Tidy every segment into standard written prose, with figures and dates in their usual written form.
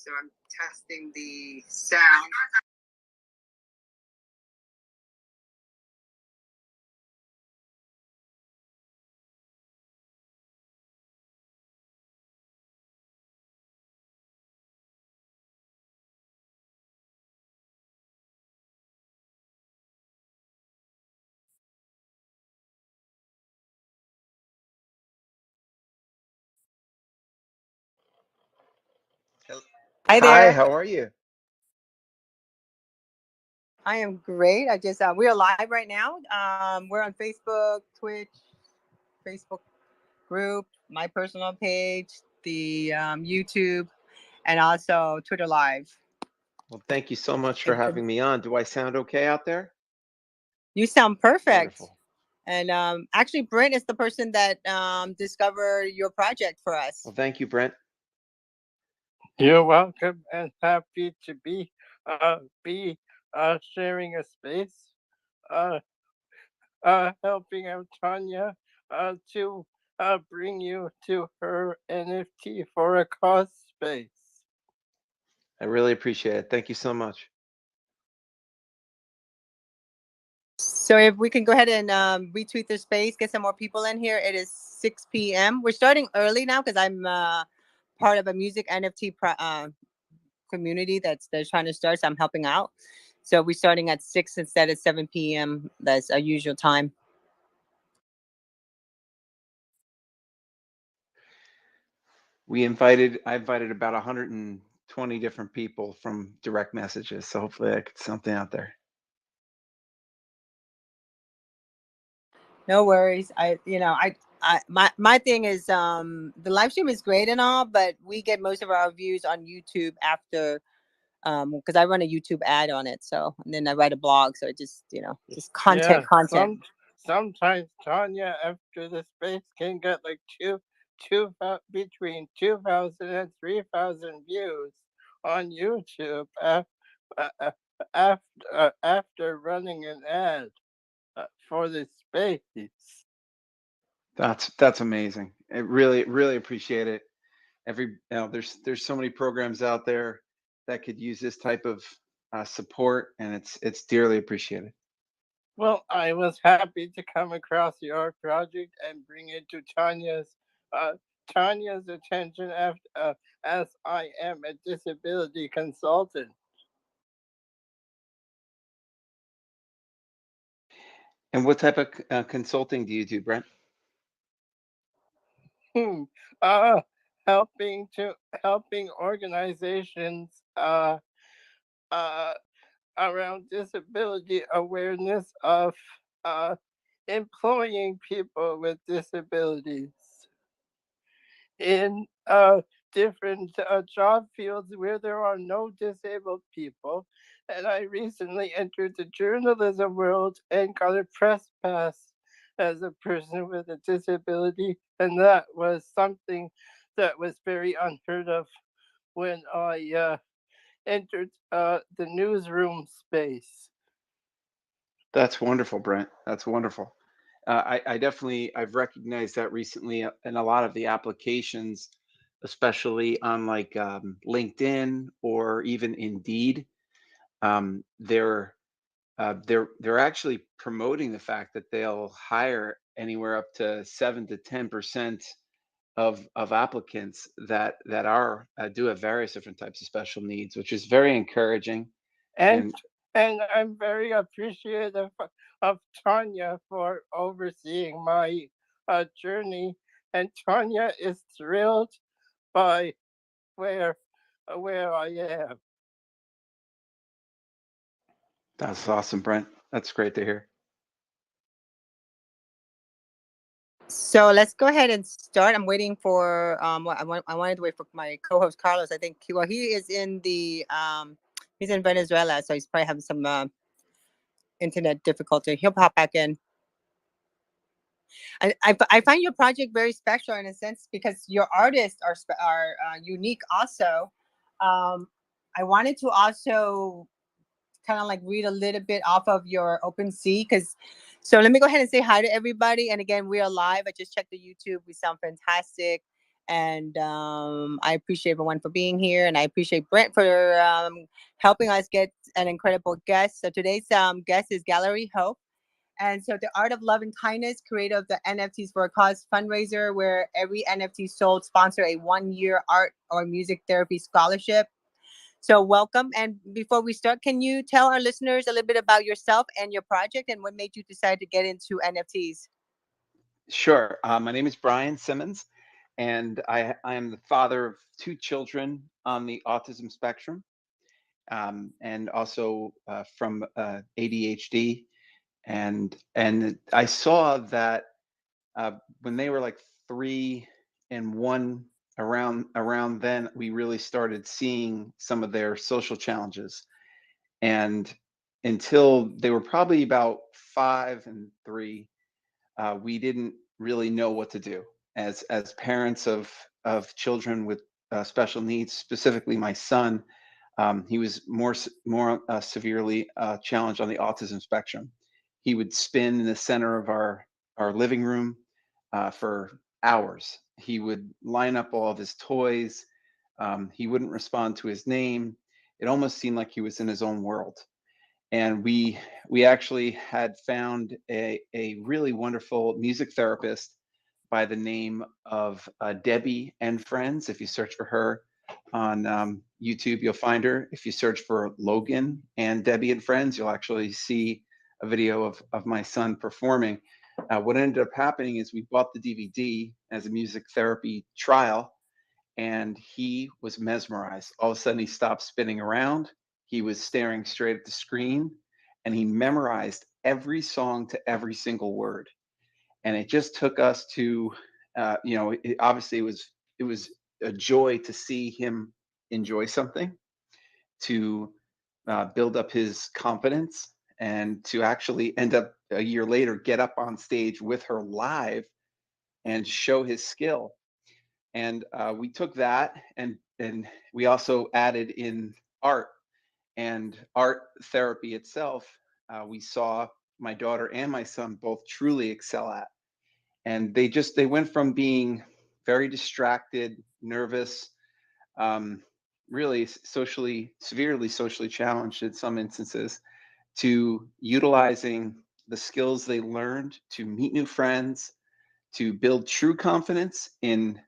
So I'm testing the sound. Hi there. Hi, how are you? I am great. I just we are live right now. We're on Facebook, Twitch, Facebook group, my personal page, the YouTube, and also Twitter Live. Well, thank you so much for having me on. Do I sound okay out there? You sound perfect. Wonderful. And actually, Brent is the person that discovered your project for us. Well, thank you, Brent. You're welcome, and happy to be sharing a space, helping out Tanya to bring you to her NFT for a cause space. I really appreciate it. Thank you so much. So if we can go ahead and retweet the space, get some more people in here. It is 6 p.m. We're starting early now because I'm part of a music NFT community that's trying to start. So I'm helping out. So we're starting at 6 instead of 7 p.m. That's our usual time. I invited about 120 different people from direct messages. So hopefully I get something out there. No worries. My thing is the live stream is great and all, but we get most of our views on YouTube after because I run a YouTube ad on it. So and then I write a blog. So it just just content. Sometimes Tanya after the space can get like between 2,000 and 3,000 views on YouTube after running an ad for the space. That's amazing. I really appreciate it. There's so many programs out there that could use this type of support, and it's dearly appreciated. Well, I was happy to come across your project and bring it to Tanya's attention as I am a disability consultant. And what type of consulting do you do, Brent? Helping organizations around disability awareness of employing people with disabilities in different job fields where there are no disabled people. And I recently entered the journalism world and got a press pass as a person with a disability. And that was something that was very unheard of when I entered the newsroom space. That's wonderful, Brent. That's wonderful. I've recognized that recently in a lot of the applications, especially on like LinkedIn or even Indeed. They're actually promoting the fact that they'll hire anywhere up to 7 to 10% of applicants that do have various different types of special needs, which is very encouraging. And I'm very appreciative of Tanya for overseeing my journey. And Tanya is thrilled by where I am. That's awesome, Brent. That's great to hear. So let's go ahead and start. I'm waiting for I wanted to wait for my co-host Carlos. I think he is in the he's in Venezuela, so he's probably having some internet difficulty. He'll pop back in. I find your project very special in a sense because your artists are unique. Also, I wanted to also kind of like read a little bit off of your OpenSea because. So let me go ahead and say hi to everybody. And again, we are live. I just checked the YouTube. We sound fantastic. And I appreciate everyone for being here, and I appreciate Brent for helping us get an incredible guest. So today's guest is GalleryHope. And so the Art of Love and Kindness, creator of the NFTs for a Cause fundraiser, where every NFT sold sponsor a 1-year art or music therapy scholarship. So welcome. And before we start, can you tell our listeners a little bit about yourself and your project and what made you decide to get into NFTs? Sure. My name is Brian Simmons, and I am the father of 2 children on the autism spectrum, and also from ADHD. And I saw that when they were like 3 and 1, around then, we really started seeing some of their social challenges. And until they were probably about 5 and 3, we didn't really know what to do as parents of children with special needs. Specifically, my son, he was more severely challenged on the autism spectrum. He would spin in the center of our living room for hours. He would line up all of his toys. He wouldn't respond to his name. It almost seemed like he was in his own world. And we actually had found a really wonderful music therapist by the name of Debbie and Friends. If you search for her on YouTube, you'll find her. If you search for Logan and Debbie and Friends, you'll actually see a video of my son performing. What ended up happening is we bought the DVD as a music therapy trial, and he was mesmerized. All of a sudden, he stopped spinning around. He was staring straight at the screen, and he memorized every song to every single word. And it just took us to, obviously it was a joy to see him enjoy something, to build up his confidence, and to actually end up a year later get up on stage with her live and show his skill. And we took that, and we also added in art and art therapy itself. We saw my daughter and my son both truly excel at, and they went from being very distracted, nervous, um, really severely socially challenged in some instances, to utilizing the skills they learned to meet new friends, to build true confidence in,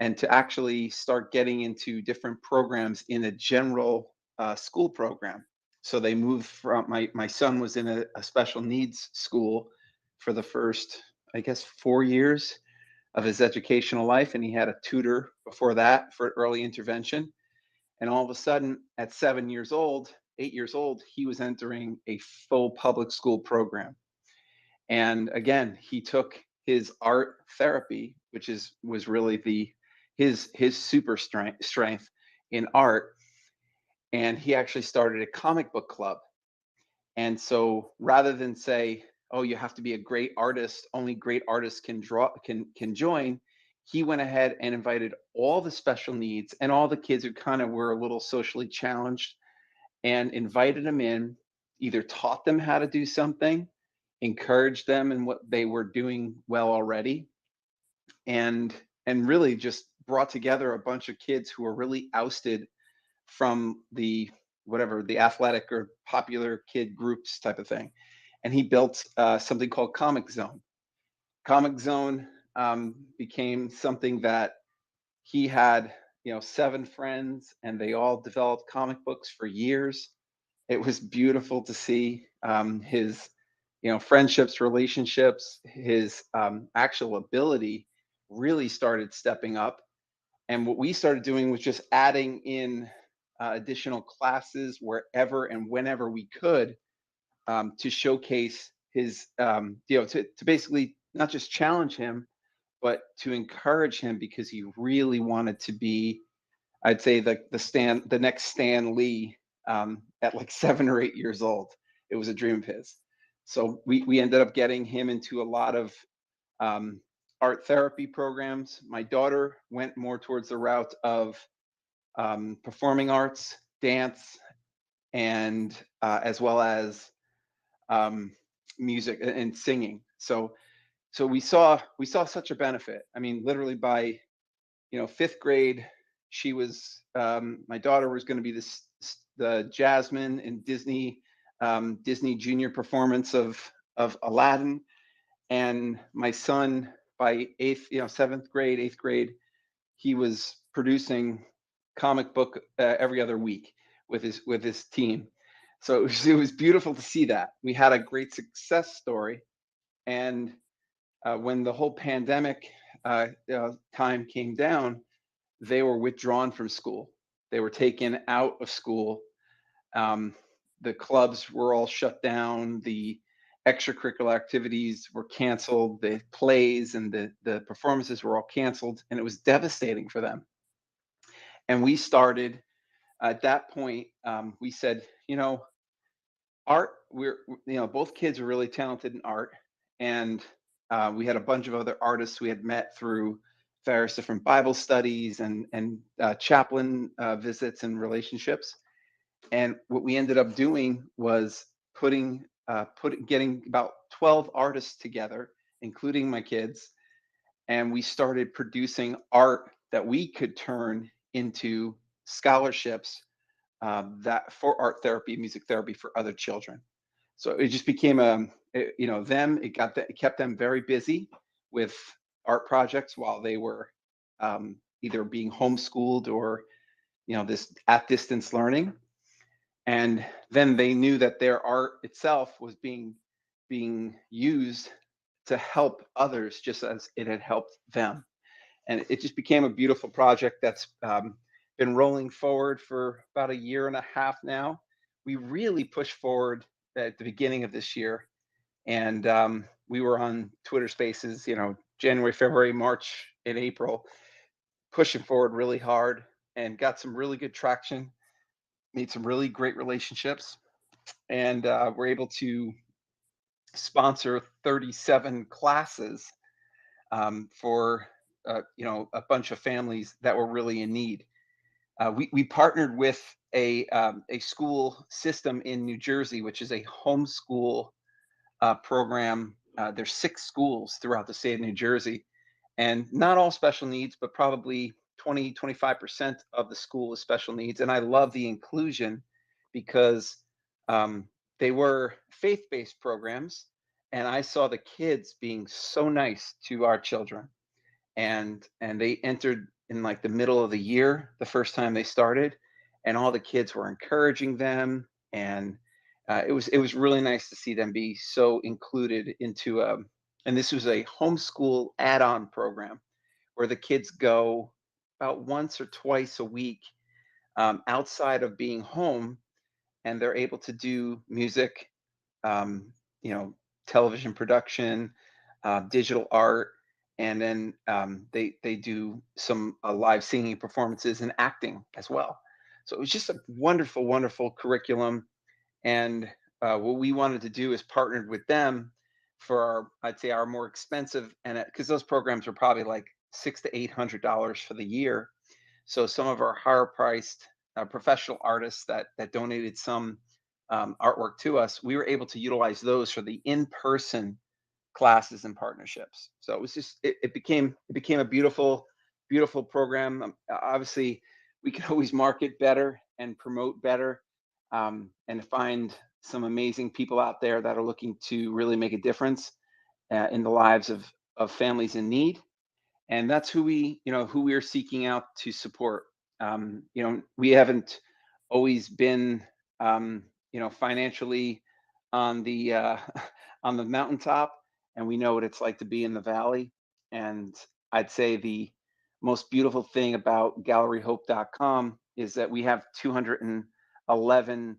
and to actually start getting into different programs in a general school program. So they moved from, my son was in a special needs school for the first, I guess, 4 years of his educational life, and he had a tutor before that for early intervention. And all of a sudden, at 7 years old, 8 years old, he was entering a full public school program. And again, he took his art therapy, which was really his super strength in art, and he actually started a comic book club. And so rather than say, oh, you have to be a great artist, only great artists can join, he went ahead and invited all the special needs and all the kids who kind of were a little socially challenged, and invited them in, either taught them how to do something, encouraged them in what they were doing well already, and really just brought together a bunch of kids who were really ousted from the whatever the athletic or popular kid groups type of thing. And he built something called Comic Zone. Comic Zone became something that he had, 7 friends, and they all developed comic books for years. It was beautiful to see his, friendships, relationships, his actual ability really started stepping up. And what we started doing was just adding in additional classes wherever and whenever we could, to showcase his, to basically not just challenge him, but to encourage him, because he really wanted to be, I'd say, the next Stan Lee, at like 7 or 8 years old. It was a dream of his. So we ended up getting him into a lot of um, art therapy programs. My daughter went more towards the route of performing arts, dance, and as well as um, music and singing. So we saw such a benefit. I mean, literally by fifth grade, she was, my daughter was going to be the Jasmine in Disney Junior performance of Aladdin. And my son, by seventh grade, eighth grade, he was producing comic book every other week with his team. So it was beautiful to see that. We had a great success story. And when the whole pandemic time came down, they were withdrawn from school. They were taken out of school. The clubs were all shut down. The extracurricular activities were canceled. The plays and the performances were all canceled, and it was devastating for them. And we started at that point. We said, art. Both kids are really talented in art, and we had a bunch of other artists we had met through various different Bible studies and chaplain visits and relationships. And what we ended up doing was getting about 12 artists together, including my kids, and we started producing art that we could turn into scholarships that for art therapy, music therapy for other children. So it just became it kept them very busy with art projects while they were either being homeschooled or this at distance learning. And then they knew that their art itself was being used to help others just as it had helped them. And it just became a beautiful project that's been rolling forward for about a year and a half now. We really pushed forward at the beginning of this year. And we were on Twitter Spaces, January, February, March, and April, pushing forward really hard and got some really good traction, made some really great relationships, and we're able to sponsor 37 classes for a bunch of families that were really in need. We partnered with a school system in New Jersey, which is a homeschool program. There's 6 schools throughout the state of New Jersey, and not all special needs, but probably 25% of the school is special needs. And I love the inclusion because they were faith-based programs, and I saw the kids being so nice to our children. And they entered in like the middle of the year, the first time they started, and all the kids were encouraging them, and it was really nice to see them be so included into and this was a homeschool add-on program where the kids go about once or twice a week outside of being home, and they're able to do music, television production, digital art, and then they do some live singing performances and acting as well. So it was just a wonderful, wonderful curriculum. And what we wanted to do is partnered with them for I'd say our more expensive, and because those programs are probably like $600 to $800 for the year. So some of our higher priced professional artists that donated some artwork to us, we were able to utilize those for the in-person classes and partnerships. So it was just it became a beautiful program. Obviously, we can always market better and promote better, and find some amazing people out there that are looking to really make a difference in the lives of families in need. And that's who we are seeking out to support. We haven't always been financially on the on the mountaintop, and we know what it's like to be in the valley. And I'd say the most beautiful thing about GalleryHope.com is that we have 211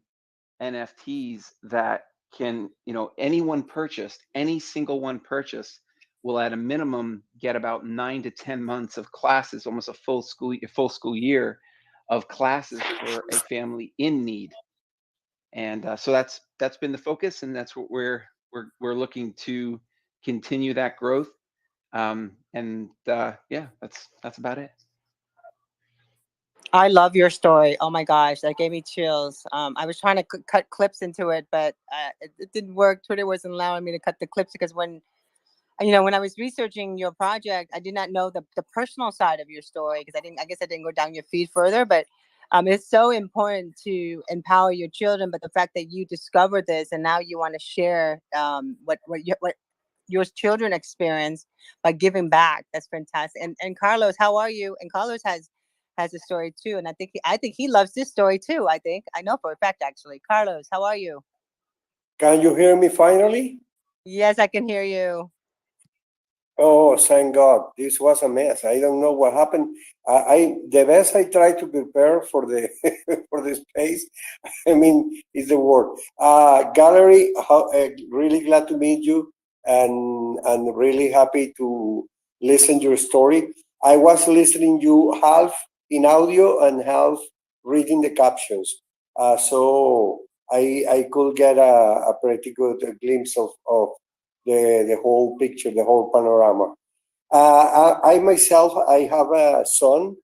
NFTs that can, anyone purchased, any single one purchased will at a minimum get about 9 to 10 months of classes, almost a full school year of classes for a family in need. And so that's been the focus, and that's what we're looking to continue that growth. Yeah, that's about it. I love your story. Oh my gosh, that gave me chills. I was trying to cut clips into it, but it didn't work. Twitter wasn't allowing me to cut the clips because when You know, when I was researching your project, I did not know the personal side of your story, because I guess I didn't go down your feed further, but it's so important to empower your children. But the fact that you discovered this and now you want to share what your children experience by giving back, that's fantastic. And Carlos, how are you? And Carlos has a story too, and I think he loves this story too. I know for a fact, actually. Carlos, how are you? Can you hear me finally? Yes, I can hear you. Oh, thank God. This was a mess. I don't know what happened. The best I tried to prepare for the for the space, I mean, is the word. Gallery, really glad to meet you, and really happy to listen your story. I was listening you half in audio and half reading the captions. So I could get a pretty good glimpse of the whole picture, the whole panorama. I myself, I have a son.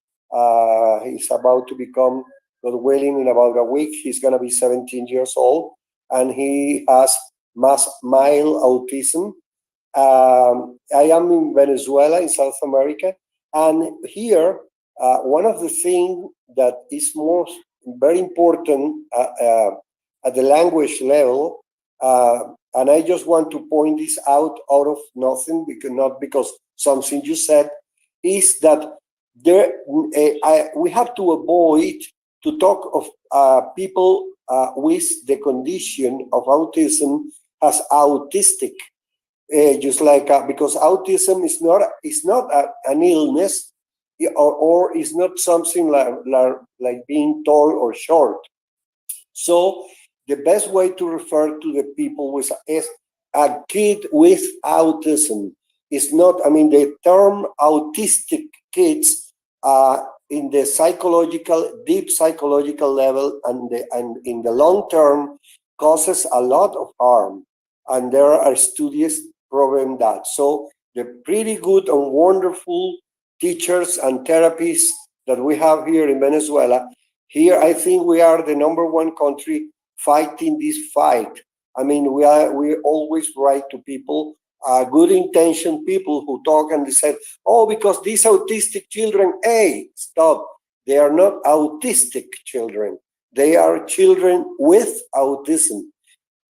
He's about to become, God willing, in about a week. He's going to be 17 years old, and he has mild autism. I am in Venezuela, in South America, and here, one of the things that is most very important at the language level, and I just want to point this out of nothing, because not because something you said, is that we have to avoid to talk of people with the condition of autism as autistic. Just like because autism is not an illness, or is not something like being tall or short. So the best way to refer to the people with is a kid with autism. Is not, I mean, the term autistic kids in the deep psychological level, and in the long term causes a lot of harm. And there are studies proving that. So the pretty good and wonderful teachers and therapists that we have here in Venezuela, here I think we are the #1 country fighting this fight. I mean, we always write to people, good intentioned people who talk and they say, oh, because these autistic children, hey, stop. They are not autistic children. They are children with autism.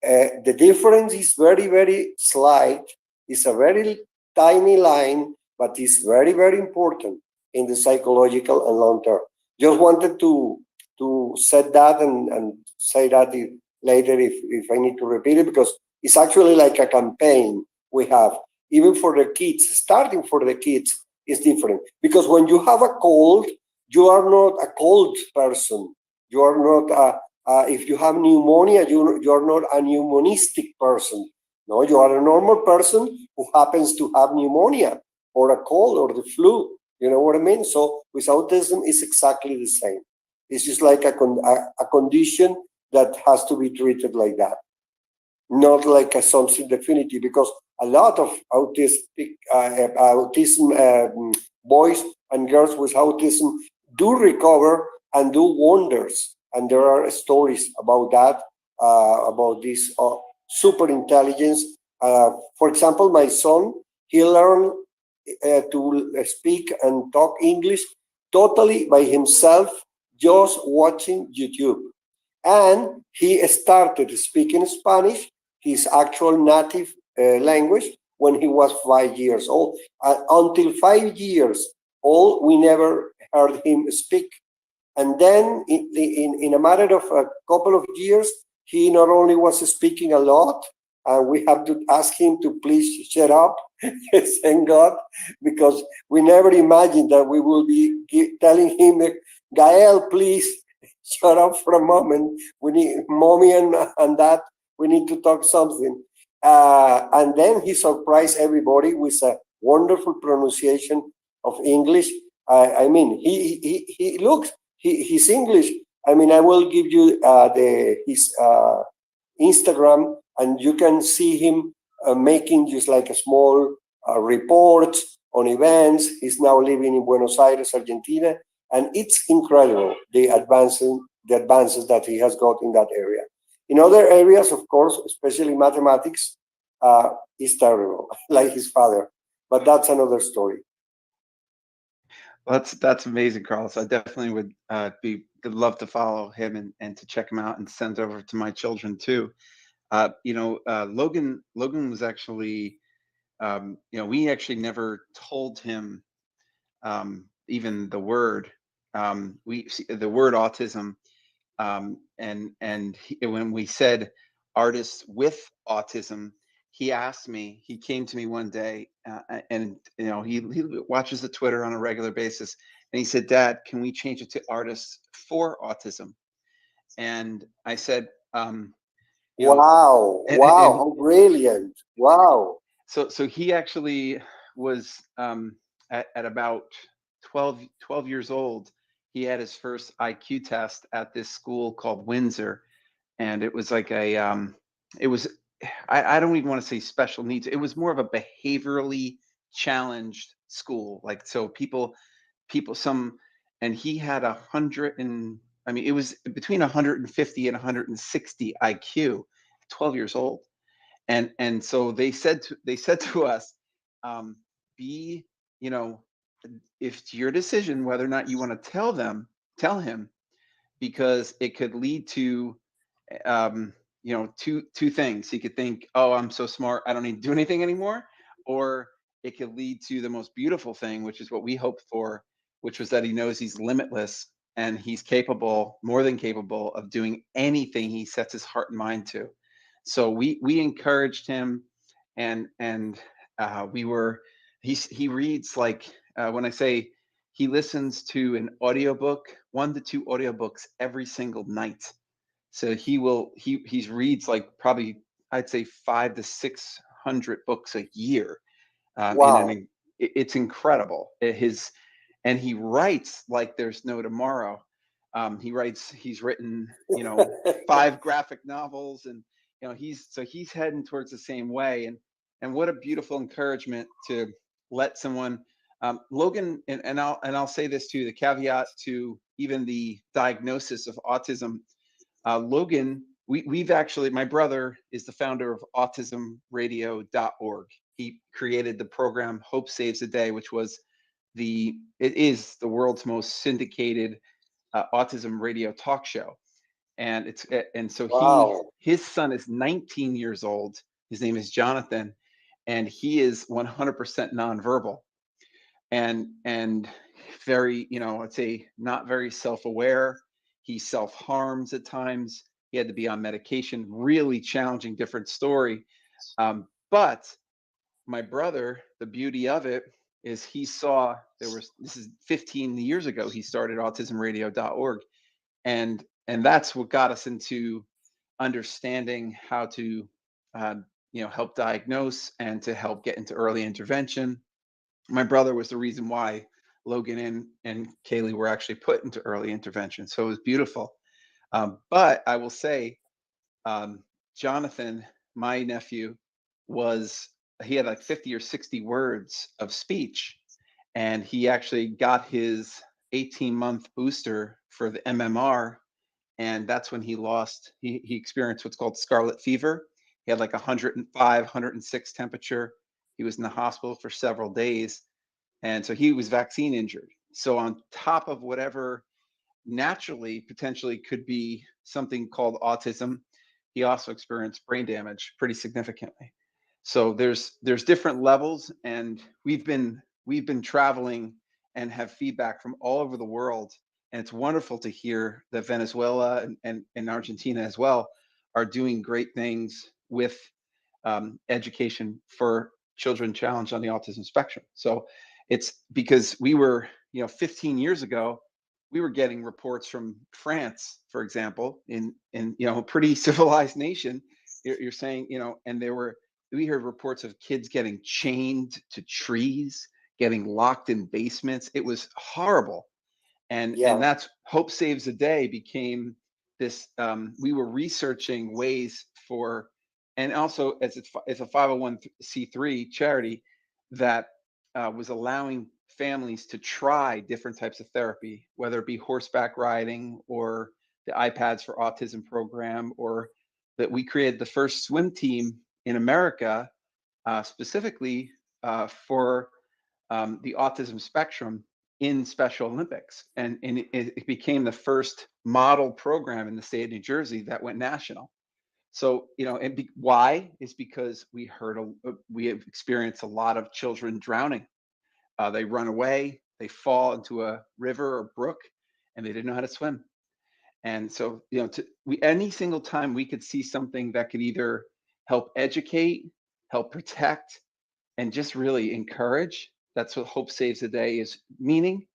The difference is very, very slight. It's a very tiny line, but it's very, very important in the psychological and long term. Just wanted to set that and say that later if I need to repeat it, because it's actually like a campaign we have. Even for the kids, starting for the kids is different. Because when you have a cold, you are not a cold person. You are not if you have pneumonia, you are not a pneumonistic person. No, you are a normal person who happens to have pneumonia or a cold or the flu. You know what I mean? So with autism, it's exactly the same. It's just like a condition that has to be treated like that, not like a something definitive, because a lot of autism boys and girls with autism do recover and do wonders. And there are stories about that, about this super intelligence. For example, my son, he learned to speak and talk English totally by himself, just watching YouTube. And he started speaking Spanish, his actual native language, when he was 5 years old. Until 5 years old, we never heard him speak. And then in a matter of a couple of years, he not only was speaking a lot, we have to ask him to please shut up, thank God, because we never imagined that we will be telling him, Gael, please shut up for a moment. We need mommy and dad. We need to talk something. And then he surprised everybody with a wonderful pronunciation of English. I mean, he looks, he's English. I mean, I will give you his Instagram, and you can see him making just like a small reports on events. He's now living in Buenos Aires, Argentina, and it's incredible the advances that he has got in that area. In other areas, of course, especially mathematics, is terrible, like his father. But that's another story. Well, that's amazing, Carlos. I definitely would love to follow him and to check him out and send it over to my children too. Logan was actually, we actually never told him even the word the word autism, when we said artists with autism, he came to me one day, and he watches the Twitter on a regular basis, and he said, Dad, can we change it to artists for autism? And I said, Wow, how brilliant. Wow. So he actually was at about 12 years old. He had his first IQ test at this school called Windsor, and it was like it was, I don't even want to say special needs. It was more of a behaviorally challenged school. Like, so people and he had 100 and, I mean, it was between 150 and 160 IQ, 12 years old. And so they said to us, be, if it's your decision whether or not you want to tell him, because it could lead to two things. He could think, oh, I'm so smart, I don't need to do anything anymore, or it could lead to the most beautiful thing, which is what we hoped for, which was that he knows he's limitless and he's capable, more than capable, of doing anything he sets his heart and mind to. So we encouraged him, and he reads, like, when I say, he listens to an audiobook, 1 to 2 audiobooks every single night. So he reads, like, probably, I'd say 500 to 600 books a year. Wow. It's incredible. And he writes like there's no tomorrow. He's written 5 graphic novels, and he's heading towards the same way. And what a beautiful encouragement to let someone, Logan, and I'll say this too, the caveat to even the diagnosis of autism. Logan, we've actually, my brother is the founder of autismradio.org. He created the program Hope Saves a Day, which it is the world's most syndicated autism radio talk show. And so Wow. his son is 19 years old. His name is Jonathan, and he is 100% nonverbal, and very, I'd say, not very self-aware. He self-harms at times. He had to be on medication. Really challenging, different story. But my brother, the beauty of it is, he saw this is 15 years ago, he started autismradio.org, and that's what got us into understanding how to help diagnose and to help get into early intervention. My brother was the reason why Logan and Kaylee were actually put into early intervention. So it was beautiful. But I will say, Jonathan, my nephew, he had like 50 or 60 words of speech, and he actually got his 18-month booster for the MMR, and that's when he experienced what's called scarlet fever. He had like 105, 106 temperature. He was in the hospital for several days, and so he was vaccine injured. So on top of whatever naturally potentially could be something called autism, he also experienced brain damage pretty significantly. So there's different levels, and we've been traveling and have feedback from all over the world, and it's wonderful to hear that Venezuela and Argentina as well are doing great things with education for children challenged on the autism spectrum. So it's because we were, 15 years ago, we were getting reports from France, for example, in a pretty civilized nation. You're saying, and we heard reports of kids getting chained to trees, getting locked in basements. It was horrible. And that's Hope Saves a Day became this. We were researching ways for, and also as a 501c3 charity that was allowing families to try different types of therapy, whether it be horseback riding or the iPads for Autism program, or that we created the first swim team in America, specifically for the autism spectrum in Special Olympics. And it became the first model program in the state of New Jersey that went national. So, why is because we have experienced a lot of children drowning. They run away, they fall into a river or brook, and they didn't know how to swim. And so, any single time we could see something that could either help educate, help protect, and just really encourage, that's what Hope Saves the Day is meaning,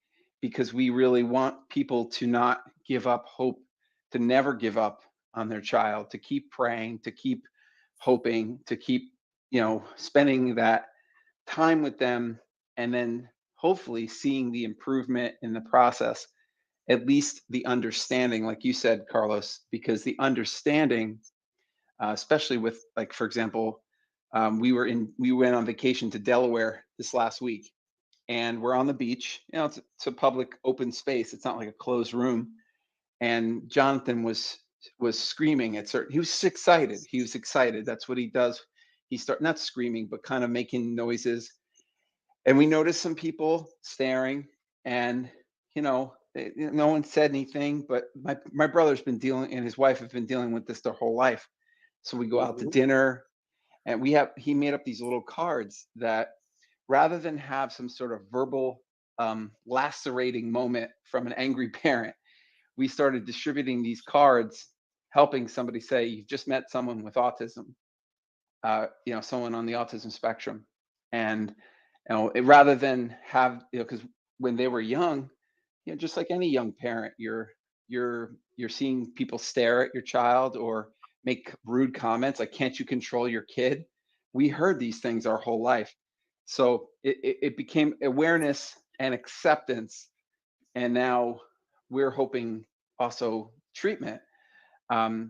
because we really want people to not give up hope, to never give up on their child, to keep praying, to keep hoping, to keep, spending that time with them, and then hopefully seeing the improvement in the process, at least the understanding, like you said, Carlos, because the understanding, especially with, like, for example, we went on vacation to Delaware this last week, and we're on the beach. It's a public open space. It's not like a closed room. And Jonathan was screaming at certain. He was excited. He was excited. That's what he does. He started not screaming, but kind of making noises. And we noticed some people staring, and no one said anything. But my brother's been dealing, and his wife have been dealing with this their whole life. So we go out to dinner, and he made up these little cards that, rather than have some sort of verbal lacerating moment from an angry parent, we started distributing these cards, helping somebody say, you've just met someone with autism, someone on the autism spectrum. And rather than have, because when they were young, just like any young parent, you're seeing people stare at your child or make rude comments like, can't you control your kid? We heard these things our whole life. So it became awareness and acceptance. And now we're hoping also treatment,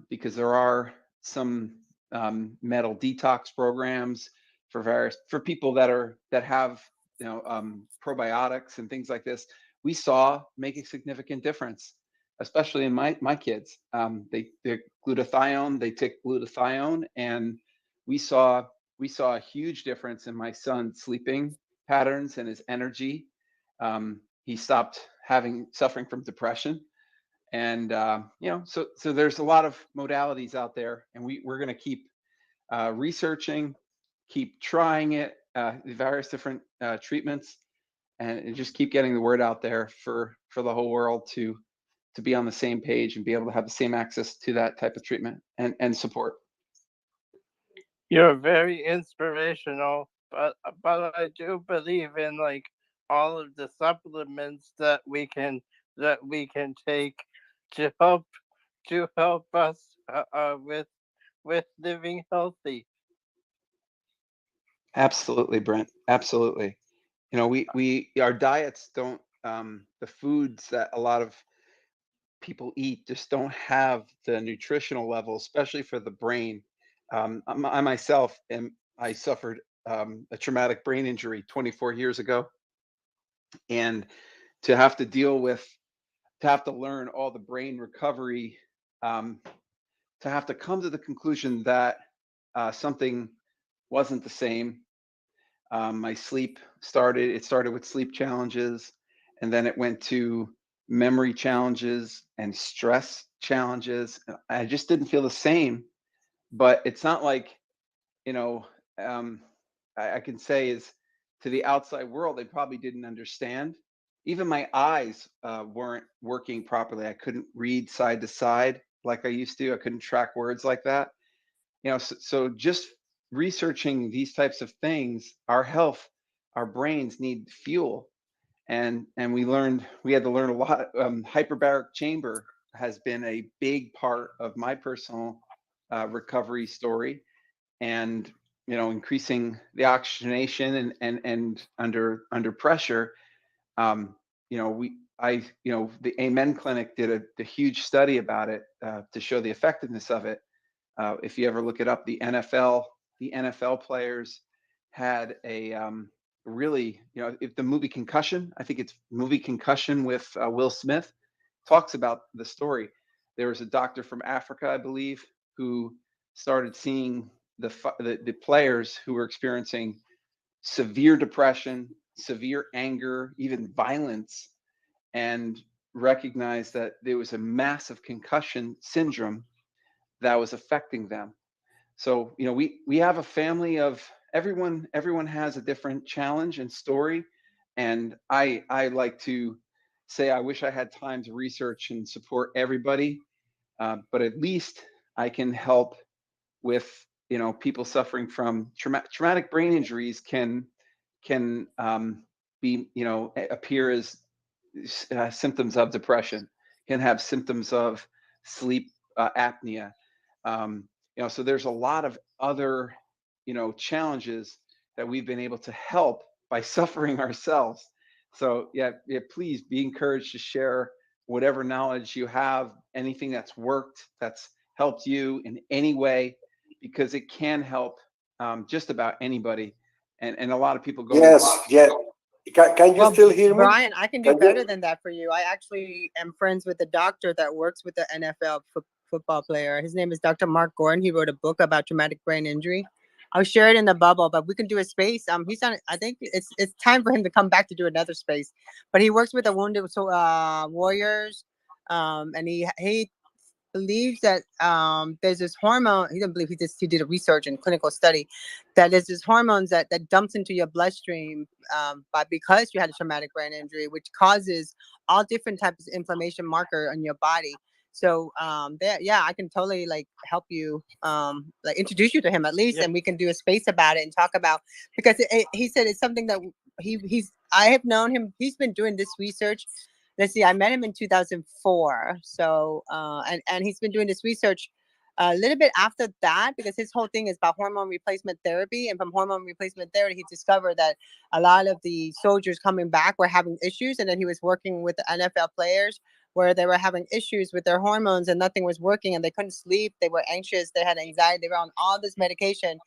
because there are some metal detox programs for people that have probiotics and things like this. We saw make a significant difference, especially in my kids. They're glutathione. They take glutathione, and we saw a huge difference in my son's sleeping patterns and his energy. He stopped suffering from depression. And so there's a lot of modalities out there, and we're going to keep researching, keep trying it, the various different treatments, and just keep getting the word out there for the whole world to be on the same page and be able to have the same access to that type of treatment and support. You're very inspirational, but I do believe in like all of the supplements that we can take to help us with living healthy. Absolutely, Brent. Absolutely. Our diets don't, the foods that a lot of people eat just don't have the nutritional level, especially for the brain. I myself I suffered a traumatic brain injury 24 years ago, and to have to learn all the brain recovery, to have to come to the conclusion that something wasn't the same. My sleep started with sleep challenges, and then it went to memory challenges and stress challenges. I just didn't feel the same. But it's not like, I can say is, to the outside world, they probably didn't understand. Even my eyes weren't working properly. I couldn't read side to side like I used to. I couldn't track words like that. So just researching these types of things, our health, our brains need fuel. And we had to learn a lot. Hyperbaric chamber has been a big part of my personal recovery story, and increasing the oxygenation and under pressure. The Amen Clinic did a huge study about it to show the effectiveness of it. If you ever look it up, the NFL players had a really, if the movie Concussion, I think it's movie Concussion with Will Smith, talks about the story. There was a doctor from Africa, I believe, who started seeing the players who were experiencing severe depression, severe anger, even violence, and recognized that there was a massive concussion syndrome that was affecting them. So, you know, we have a family of everyone has a different challenge and story. And I like to say, I wish I had time to research and support everybody, but at least I can help with, you know, people suffering from traumatic brain injuries can be, you know, appear as symptoms of depression, can have symptoms of sleep apnea. You know, so there's a lot of other, you know, challenges that we've been able to help by suffering ourselves. So yeah, please be encouraged to share whatever knowledge you have, anything that's worked, that's helped you in any way, because it can help just about anybody. And a lot of people go. Yes, yeah. Can you still hear me? Brian, I can do better than that for you. I actually am friends with a doctor that works with the NFL football player. His name is Dr. Mark Gordon. He wrote a book about traumatic brain injury. I'll share it in the bubble, but we can do a space. He's on. I think it's time for him to come back to do another space. But he works with the wounded warriors, and he believes that there's this hormone. He didn't believe, he did a research and clinical study that there's this hormones that dumps into your bloodstream because you had a traumatic brain injury, which causes all different types of inflammation marker on your body. So yeah, I can totally like help you, like introduce you to him at least, and we can do a space about it and talk about, because he said it's something that I have known him. He's been doing this research. Let's see, I met him in 2004. So, and he's been doing this research a little bit after that, because his whole thing is about hormone replacement therapy. And from hormone replacement therapy, he discovered that a lot of the soldiers coming back were having issues. And then he was working with the NFL players where they were having issues with their hormones and nothing was working and they couldn't sleep. They were anxious. They had anxiety. They were on all this medication.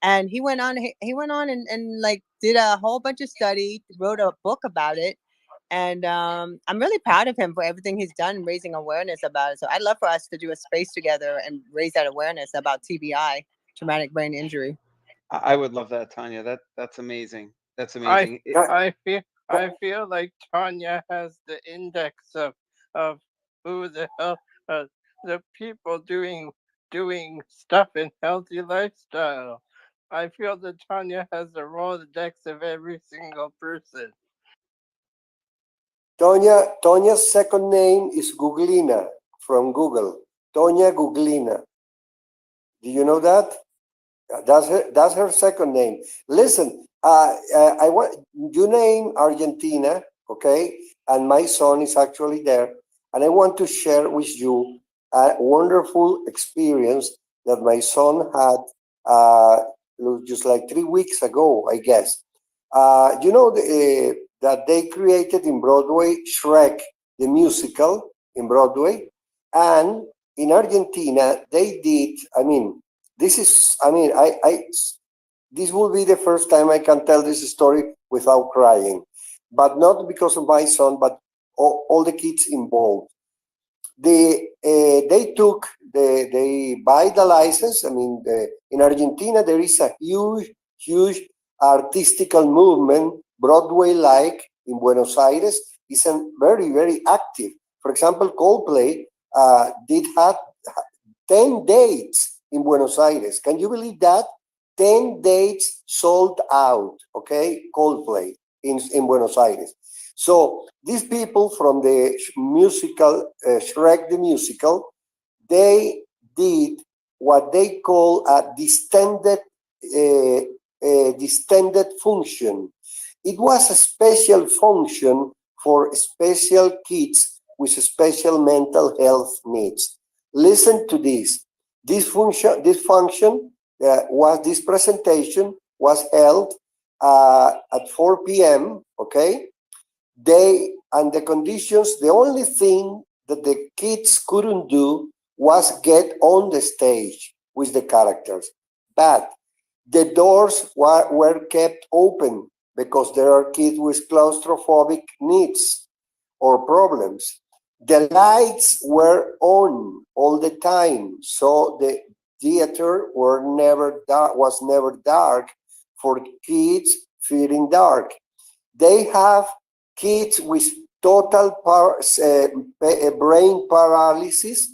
And he went on and like did a whole bunch of study, wrote a book about it. And I'm really proud of him for everything he's done, raising awareness about it. So I'd love for us to do a space together and raise that awareness about TBI, traumatic brain injury. I would love that, Tanya. That's amazing. That's amazing. I feel like Tanya has the index of who the hell the people doing stuff in healthy lifestyle. I feel that Tanya has the Rolodex of every single person. Tonya's second name is Googlina from Google. Tonya Googlina. Do you know that? That's her second name. Listen, I want you name Argentina, okay? And my son is actually there, and I want to share with you a wonderful experience that my son had just like 3 weeks ago, I guess. You know that they created in Broadway Shrek, the musical in Broadway, and in Argentina they did. I mean, this is. I mean, this will be the first time I can tell this story without crying, but not because of my son, but all the kids involved. They buy the license. I mean, in Argentina there is a huge artistical movement, Broadway-like in Buenos Aires, is very active. For example, Coldplay did have 10 dates in Buenos Aires. Can you believe that? 10 dates sold out, okay? Coldplay in Buenos Aires. So these people from the musical, Shrek the musical, they did what they call a distended function. It was a special function for special kids with special mental health needs. Listen to this. This presentation was held at 4 p.m. Okay, the conditions. The only thing that the kids couldn't do was get on the stage with the characters, but the doors were kept open because there are kids with claustrophobic needs or problems. The lights were on all the time, so theater was never dark for kids feeling dark. They have kids with total brain paralysis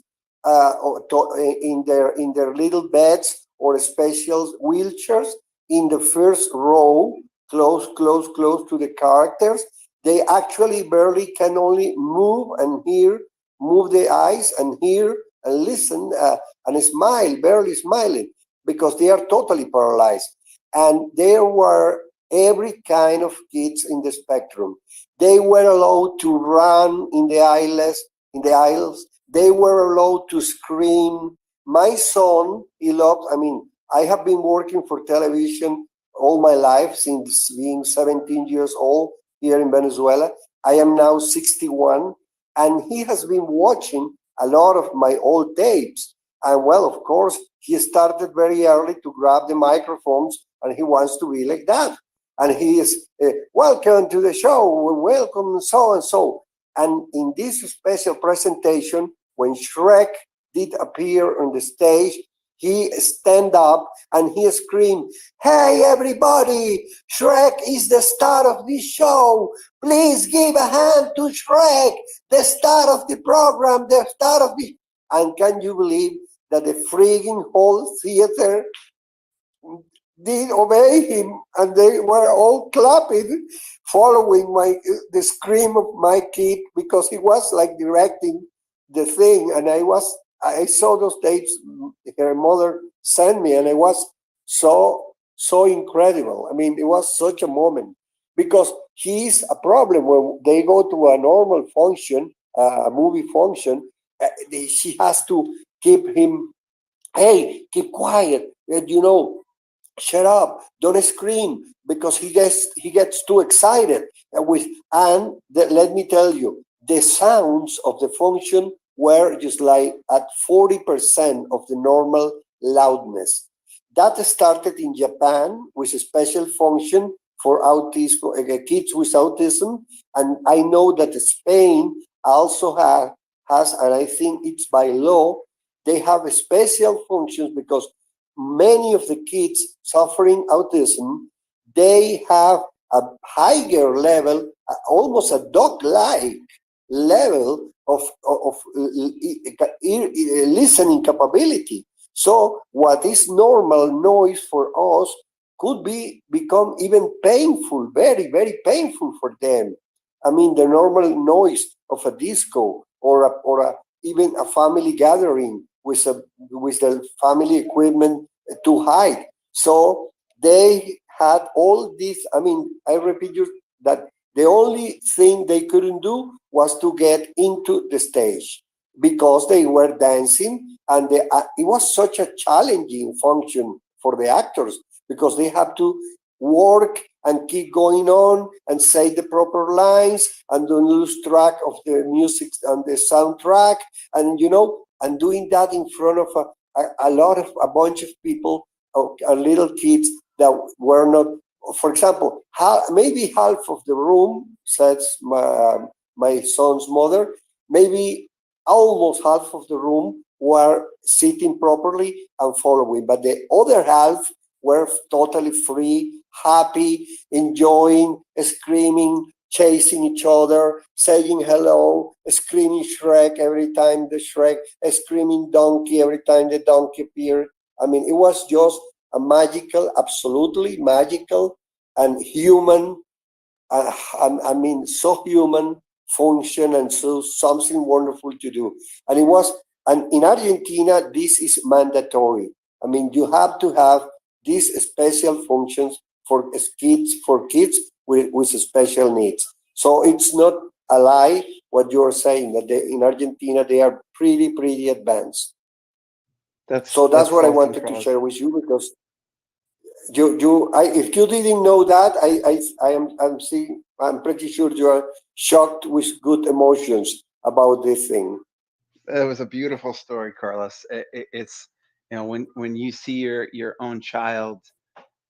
in their little beds or special wheelchairs in the first row, close to the characters. They actually barely can only move the eyes and hear and listen and smile, barely smiling, because they are totally paralyzed. And there were every kind of kids in the spectrum. They were allowed to run in the aisles. They were allowed to scream. My son, I have been working for television all my life since being 17 years old here in Venezuela. I am now 61, and he has been watching a lot of my old tapes. And well, of course, he started very early to grab the microphones, and he wants to be like that. And he is, welcome to the show, welcome, so and so. And in this special presentation, when Shrek did appear on the stage, he stand up and he screamed, "Hey, everybody, Shrek is the star of this show. Please give a hand to Shrek, the star of the program, the star of the..." And can you believe that the frigging whole theater did obey him, and they were all clapping, following the scream of my kid, because he was like directing the thing. And I saw those tapes her mother sent me, and it was so incredible. I mean, it was such a moment, because he's a problem when they go to a normal function, a movie function. She has to keep him, hey, keep quiet, shut up, don't scream, because he gets too excited. Let me tell you, the sounds of the function were just like at 40% of the normal loudness. That started in Japan with a special function for kids with autism, and I know that Spain also has, and I think it's by law, they have special functions, because many of the kids suffering autism, they have a higher level, almost a dog-like level of listening capability. So what is normal noise for us could become even painful, very, very painful for them. I mean, the normal noise of a disco or even a family gathering with the family equipment to hide. So they had all this. I mean, I repeat you that the only thing they couldn't do was to get into the stage, because they were dancing, and it was such a challenging function for the actors, because they have to work and keep going on and say the proper lines and don't lose track of the music and the soundtrack, and and doing that in front of a bunch of people, little kids that were not, for example, maybe half of the room, says my son's mother, maybe almost half of the room were sitting properly and following, but the other half were totally free, happy, enjoying, screaming, chasing each other, saying hello, screaming Shrek every time the Shrek, screaming donkey every time the donkey appeared. I mean, it was just a magical, absolutely magical and human, I mean, so human function, and so something wonderful to do. And in Argentina, this is mandatory. I mean, you have to have these special functions for kids with special needs. So it's not a lie what you're saying, that in Argentina they are pretty advanced. That's what I wanted to share with you, because if you didn't know that, I'm pretty sure you are shocked with good emotions about this thing. It was a beautiful story, Carlos. It's when you see your own child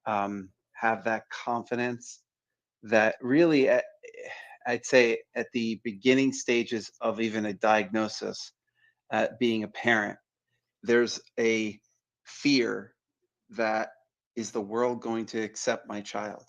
have that confidence, that really I'd say at the beginning stages of even a diagnosis, being a parent, there's a fear that, is the world going to accept my child?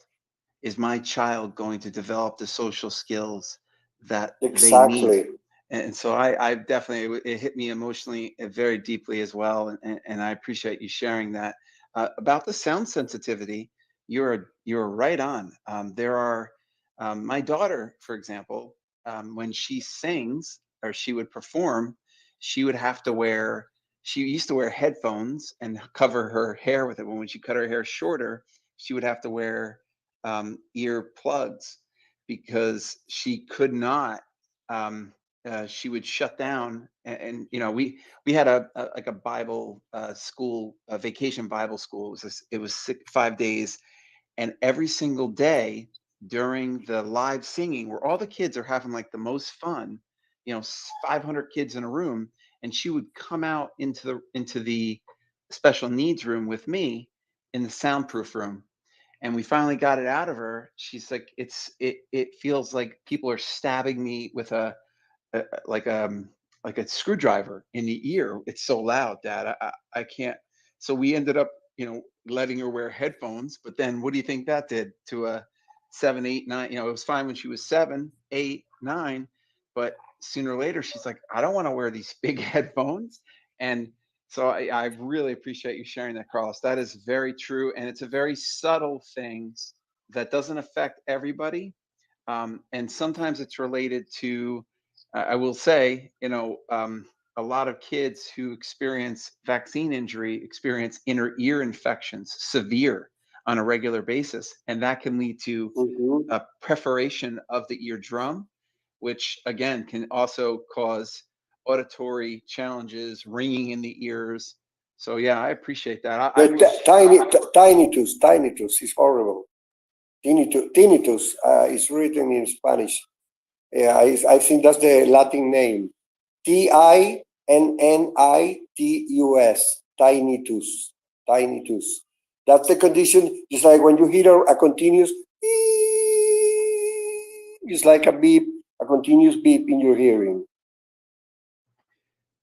Is my child going to develop the social skills that they need? Exactly. And so I definitely, it hit me emotionally very deeply as well. And I appreciate you sharing that. About the sound sensitivity, you're right on. There are, my daughter, for example, when she sings or she would perform, she would have to wear, she used to wear headphones and cover her hair with it. When she cut her hair shorter, she would have to wear ear plugs because she could not, she would shut down. And you know, we had a like a Bible school, a vacation Bible school. It was 5 days, and every single day during the live singing, where all the kids are having like the most fun, you know, 500 kids in a room, and she would come out into the special needs room with me in the soundproof room. And we finally got it out of her. She's like, it feels like people are stabbing me with a like like a screwdriver in the ear. It's so loud, Dad. I can't. So we ended up, you know, letting her wear headphones. But then, what do you think that did to a 7, 8, 9? You know, it was fine when she was 7, 8, 9, but sooner or later, she's like, I don't want to wear these big headphones. And so I really appreciate you sharing that, Carlos. That is very true, and it's a very subtle thing that doesn't affect everybody. And sometimes it's related to, I will say, you know, a lot of kids who experience vaccine injury experience inner ear infections, severe, on a regular basis. And that can lead to Mhm. a perforation of the eardrum, which again can also cause auditory challenges, ringing in the ears. So yeah, I appreciate that. I The wish. tinnitus is horrible. Tinnitus is written in Spanish. Yeah, I think that's the Latin name. Tinnitus. Tinnitus. Tinnitus. That's the condition. Just like when you hear a continuous, it's like a beep, a continuous beep in your hearing.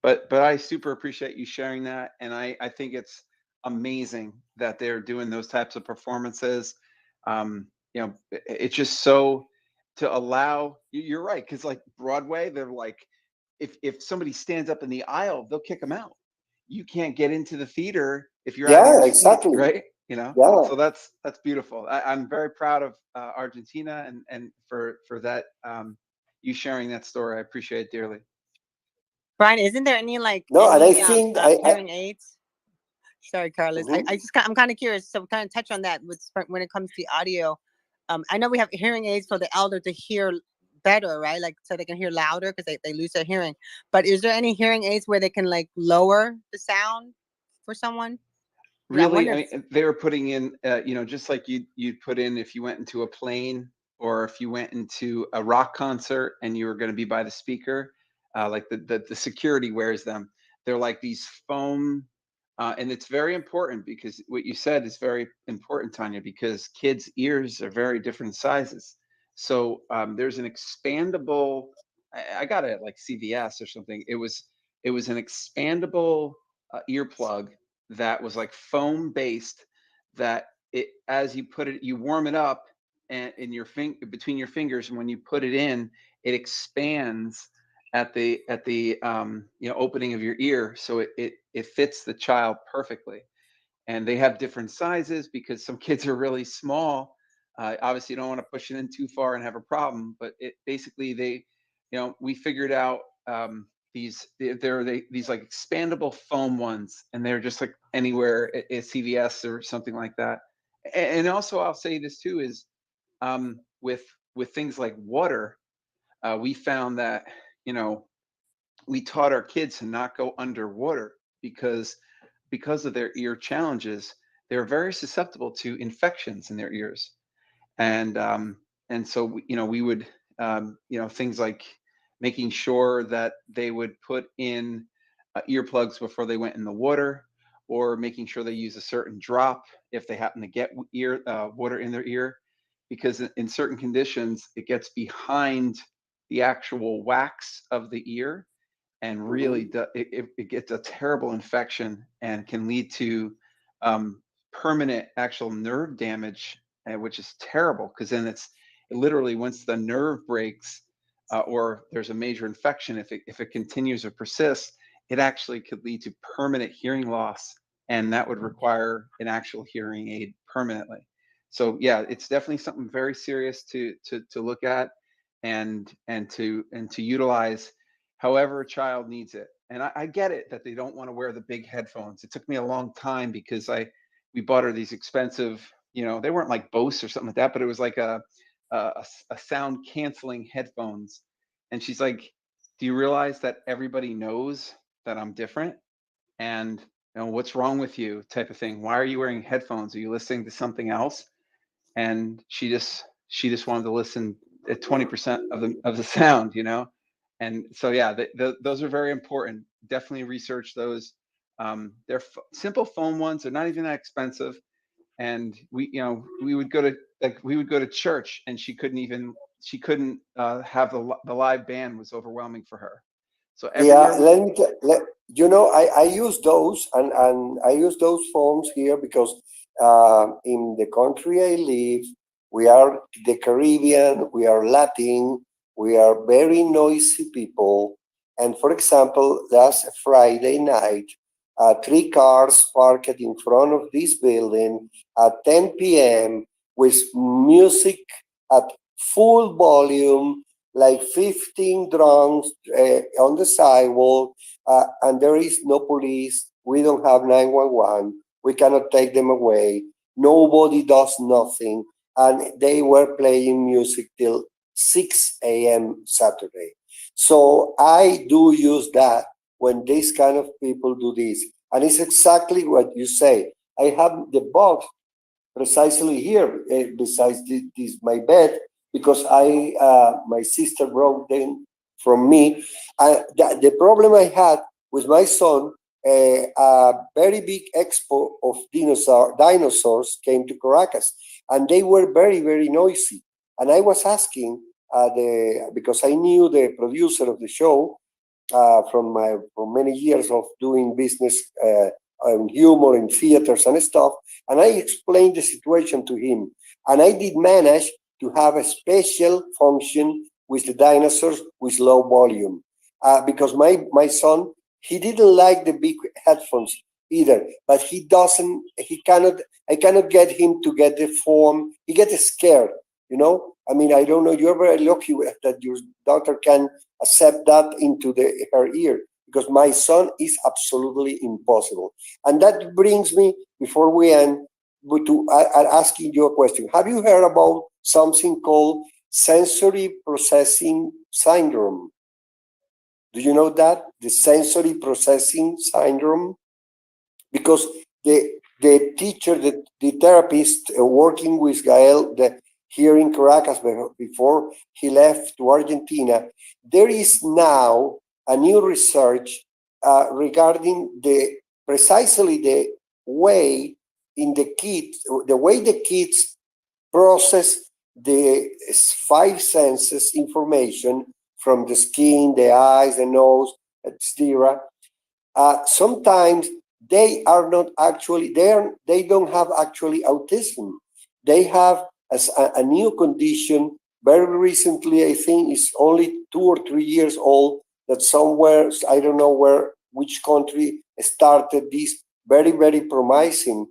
But I super appreciate you sharing that, and I think it's amazing that they're doing those types of performances. You know, it's just so, to allow, you're right, because like Broadway, they're like, if somebody stands up in the aisle, they'll kick them out. You can't get into the theater if you're out of Yeah, your seat, exactly. right? You know, Yeah. so that's beautiful. I'm very proud of Argentina, and for that, you sharing that story. I appreciate it dearly. Brian, isn't there any like No, and I any think hearing aids? Sorry, Carlos. Mhm. I'm kind of curious. So kind of touch on that when it comes to audio. I know we have hearing aids for the elder to hear better, right? Like so they can hear louder because they lose their hearing. But is there any hearing aids where they can like lower the sound for someone? I Really, wonder. they were putting in, you know, just like you'd put in if you went into a plane or if you went into a rock concert and you were going to be by the speaker, like the security wears them. They're like these foam, and it's very important because what you said is very important, Tanya, because kids' ears are very different sizes. So there's an expandable. I got it at like CVS or something. It was an expandable earplug that was like foam based, that it, as you put it, you warm it up and in your between your fingers, and when you put it in, it expands at the you know, opening of your ear, so it fits the child perfectly. And they have different sizes because some kids are really small. Obviously, you don't want to push it in too far and have a problem. But it basically, they, you know, we figured out these like expandable foam ones, and they're just like anywhere at CVS or something like that. And also, I'll say this too is, with things like water, we found that, you know, we taught our kids to not go underwater because of their ear challenges. They're very susceptible to infections in their ears. And so, you know, we would, you know, things like making sure that they would put in earplugs before they went in the water, or making sure they use a certain drop if they happen to get water in their ear, because in certain conditions it gets behind the actual wax of the ear, and really it gets a terrible infection and can lead to permanent actual nerve damage, which is terrible, because then it literally, once the nerve breaks or there's a major infection, if it continues or persists, it actually could lead to permanent hearing loss, and that would require an actual hearing aid permanently. So yeah, it's definitely something very serious to look at and to utilize however a child needs it. And I get it that they don't want to wear the big headphones. It took me a long time because we bought her these expensive, they weren't like Bose or something like that, but it was like a sound canceling headphones. And she's like, do you realize that everybody knows that I'm different? And what's wrong with you, type of thing. Why are you wearing headphones? Are you listening to something else? And she just wanted to listen at 20% of the sound, And so yeah, those are very important. Definitely research those. They're simple phone ones. They're not even that expensive. And we would go to church, and she couldn't have the live band. Was overwhelming for her. So every year, I use those, and I use those phones here because in the country I live, we are the Caribbean, we are Latin, we are very noisy people. And for example, last Friday night, 3 cars parked in front of this building at 10 p.m. with music at full volume, like 15 drums on the sidewalk, and there is no police. We don't have 911. We cannot take them away. Nobody does nothing. And they were playing music till 6 a.m. Saturday. So I do use that when these kind of people do this. And it's exactly what you say. I have the box precisely here, besides this my bed, because my sister brought them from me. The problem I had with my son, a very big expo of dinosaurs came to Caracas, and they were very, very noisy. And I was asking because I knew the producer of the show from many years of doing business and humor in theaters and stuff, and I explained the situation to him. And I did manage to have a special function with the dinosaurs with low volume, because my son, he didn't like the big headphones either, but I cannot get him to get the form. He gets scared, I mean, I don't know, you're very lucky that your daughter can accept that into her ear, because my son is absolutely impossible. And that brings me, before we end, to asking you a question. Have you heard about something called sensory processing syndrome? Do you know that? The sensory processing syndrome? Because the teacher, the therapist working with Gael here in Caracas before he left to Argentina, there is now a new research regarding precisely the way the kids process the 5 senses information from the skin, the eyes, the nose, etc. Sometimes they are not actually they don't have actually autism. They have a new condition. Very recently, I think it's only 2 or 3 years old, that somewhere, I don't know which country started these very, very promising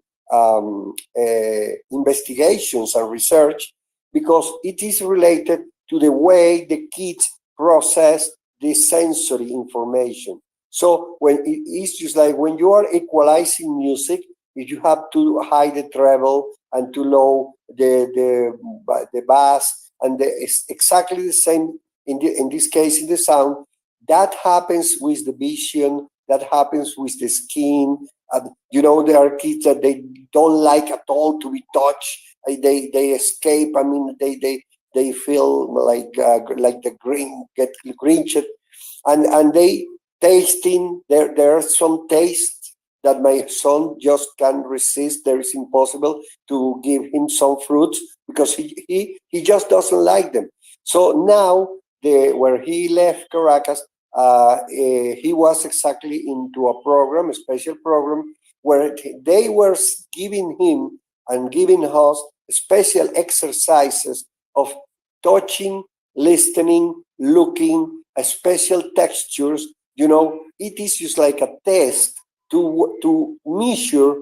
investigations and research, because it is related to the way the kids process the sensory information. So it's just like when you are equalizing music, if you have to high the treble and to low the bass, and it's exactly the same in this case in the sound. That happens with the vision. That happens with the skin. There are kids that they don't like at all to be touched. They escape. I mean, they feel like the green get grinched, and they tasting. There are some tastes that my son just can't resist. There is impossible to give him some fruits because he just doesn't like them. So now where he left Caracas, he was exactly into a program, a special program, where they were giving him and giving us special exercises of touching, listening, looking, special textures. It is just like a test to measure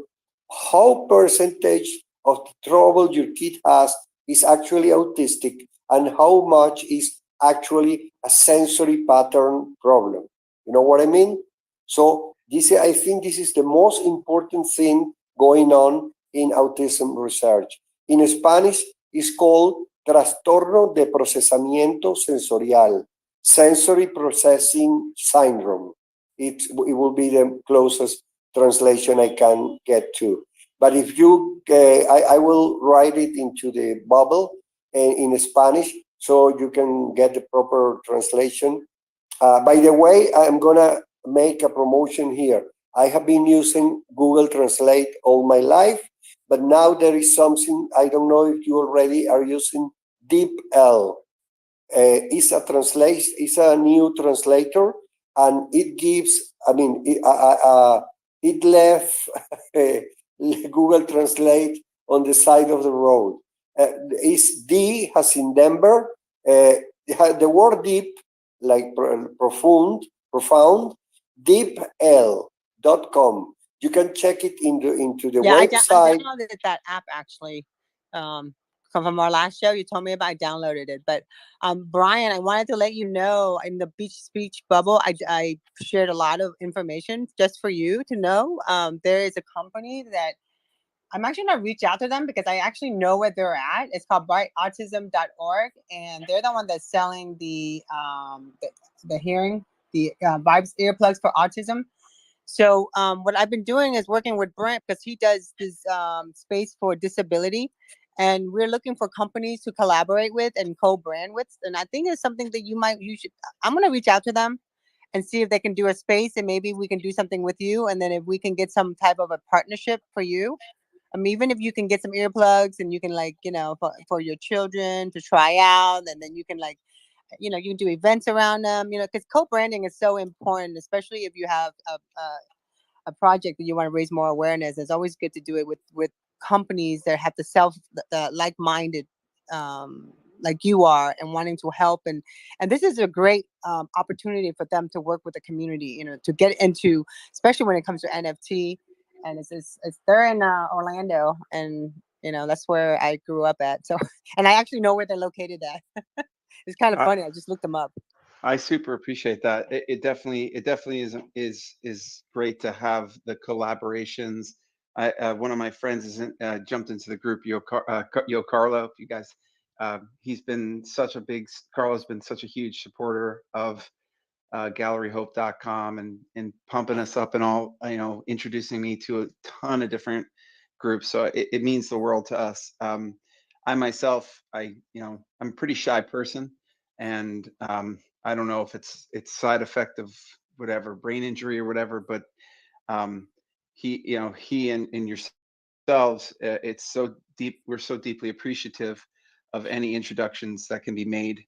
how percentage of the trouble your kid has is actually autistic and how much is actually a sensory pattern problem. You know what I mean? So I think this is the most important thing going on in autism research. In Spanish, it's called trastorno de procesamiento sensorial, sensory processing syndrome. It will be the closest translation I can get to. But if you, I will write it into the bubble in Spanish so you can get the proper translation. By the way, I'm gonna make a promotion here. I have been using Google Translate all my life, but now there is something, I don't know if you already are using DeepL. It's a new translator, and it gives, it left Google Translate on the side of the road. It's D as in Denver. The word deep, like profound, deepl.com. You can check it into the website. I downloaded that app actually. From our last show, you told me about. I downloaded it. But Brian, I wanted to let you know in the Beach Speech bubble, I shared a lot of information just for you to know. There is a company that I'm actually going to reach out to them because I actually know where they're at. It's called brightautism.org, and they're the one that's selling the hearing, the Vibes earplugs for autism. So what I've been doing is working with Brent because he does this space for disability, and we're looking for companies to collaborate with and co-brand with. And I think it's something that you should. I'm going to reach out to them and see if they can do a space, and maybe we can do something with you. And then if we can get some type of a partnership for you. Even if you can get some earplugs and you can for your children to try out, and then you can you can do events around them, because co-branding is so important, especially if you have a project that you want to raise more awareness. It's always good to do it with companies that have the like-minded, like you are, and wanting to help. And this is a great opportunity for them to work with the community, to get into, especially when it comes to NFT. And they're in Orlando, and that's where I grew up at. So, and I actually know where they're located at. It's kind of funny. I just looked them up. I super appreciate that. It definitely is great to have the collaborations. One of my friends jumped into the group, Yo Carlo. If you guys, Carlo's been such a huge supporter of GalleryHope.com and pumping us up and all, introducing me to a ton of different groups. So it means the world to us. I myself, I'm a pretty shy person, and I don't know if it's side effect of whatever, brain injury or whatever, but he and yourselves, it's so deep. We're so deeply appreciative of any introductions that can be made.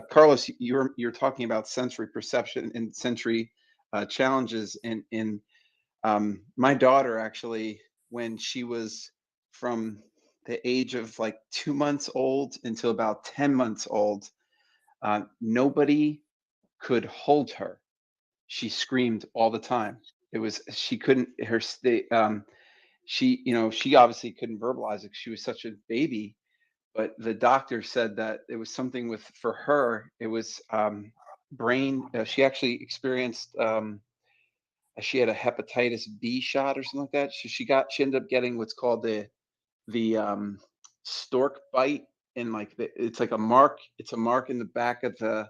Carlos, you're talking about sensory perception and sensory challenges in my daughter, actually, when she was from the age of like 2 months old until about 10 months old, nobody could hold her. She screamed all the time. She obviously couldn't verbalize it. She was such a baby. But the doctor said that it was something for her, it was brain. She actually experienced, she had a hepatitis B shot or something like that. So she ended up getting what's called the stork bite, and it's like a mark. It's a mark in the back of the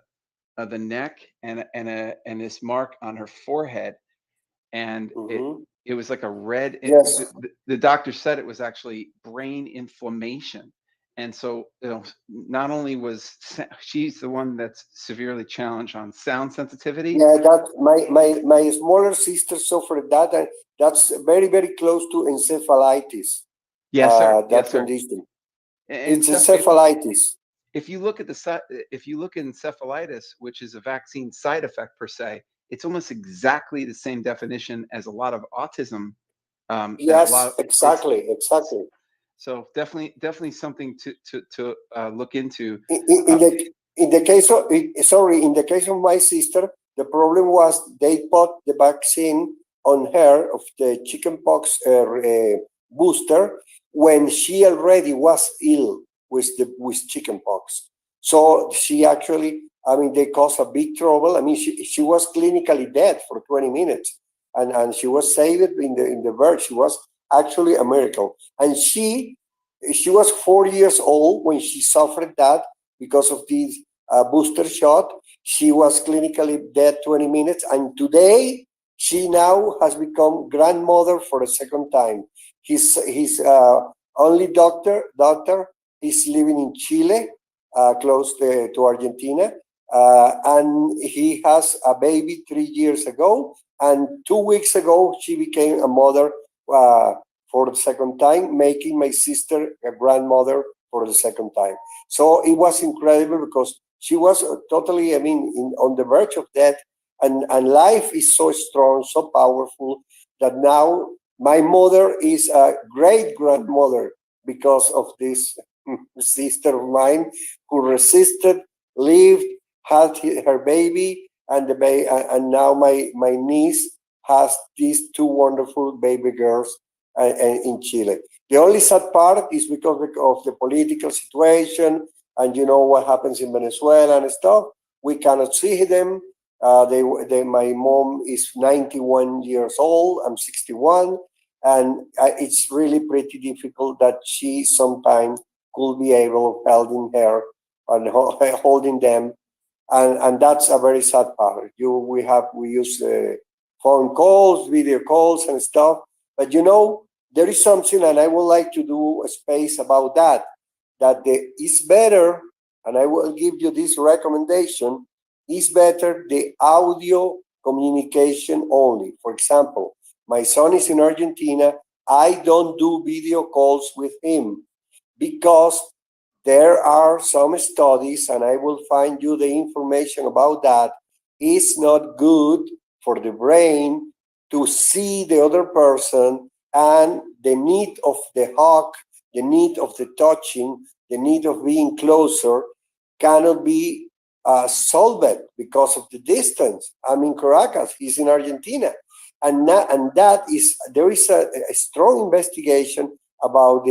neck, and this mark on her forehead, and it was like a red. Yes. The doctor said it was actually brain inflammation. And so, not only was she's the one that's severely challenged on sound sensitivity. Yeah, that my smaller sister suffered that, and that's very, very close to encephalitis. Yes, sir. That condition. It's encephalitis. if you look at if you look at encephalitis, which is a vaccine side effect per se, it's almost exactly the same definition as a lot of autism. Yes, exactly. So definitely something to look into. In the case of in the case of my sister, the problem was they put the vaccine on her of the chickenpox booster when she already was ill with chickenpox. So she actually, I mean, they caused a big trouble. I mean, she was clinically dead for 20 minutes, and she was saved in the verge. She was actually a miracle, and she was 4 years old when she suffered that because of this booster shot. She was clinically dead 20 minutes, and today she now has become grandmother for a second time. His only daughter is living in Chile, close to Argentina, and he has a baby 3 years ago. And 2 weeks ago, she became a mother for the second time, making my sister a grandmother for the second time. So it was incredible because she was totally, I mean, on the verge of death. And life is so strong, so powerful that now my mother is a great grandmother because of this sister of mine who resisted, lived, had her baby, and and now my niece has these two wonderful baby girls in Chile. The only sad part is because of the political situation, and you know what happens in Venezuela and stuff. We cannot see them. My mom is 91 years old. I'm 61, and it's really pretty difficult that she sometimes could be able of holding her and holding them, and that's a very sad part. We use phone calls, video calls, and stuff, but you know there is something, and I would like to do a space about that. It's better, and I will give you this recommendation. It's better the audio communication only. For example, my son is in Argentina. I don't do video calls with him because there are some studies, and I will find you the information about that. It's not good for the brain to see the other person, and the need of the hug, the need of the touching, the need of being closer cannot be solved because of the distance. I'm in Caracas, he's in Argentina. And there is a strong investigation about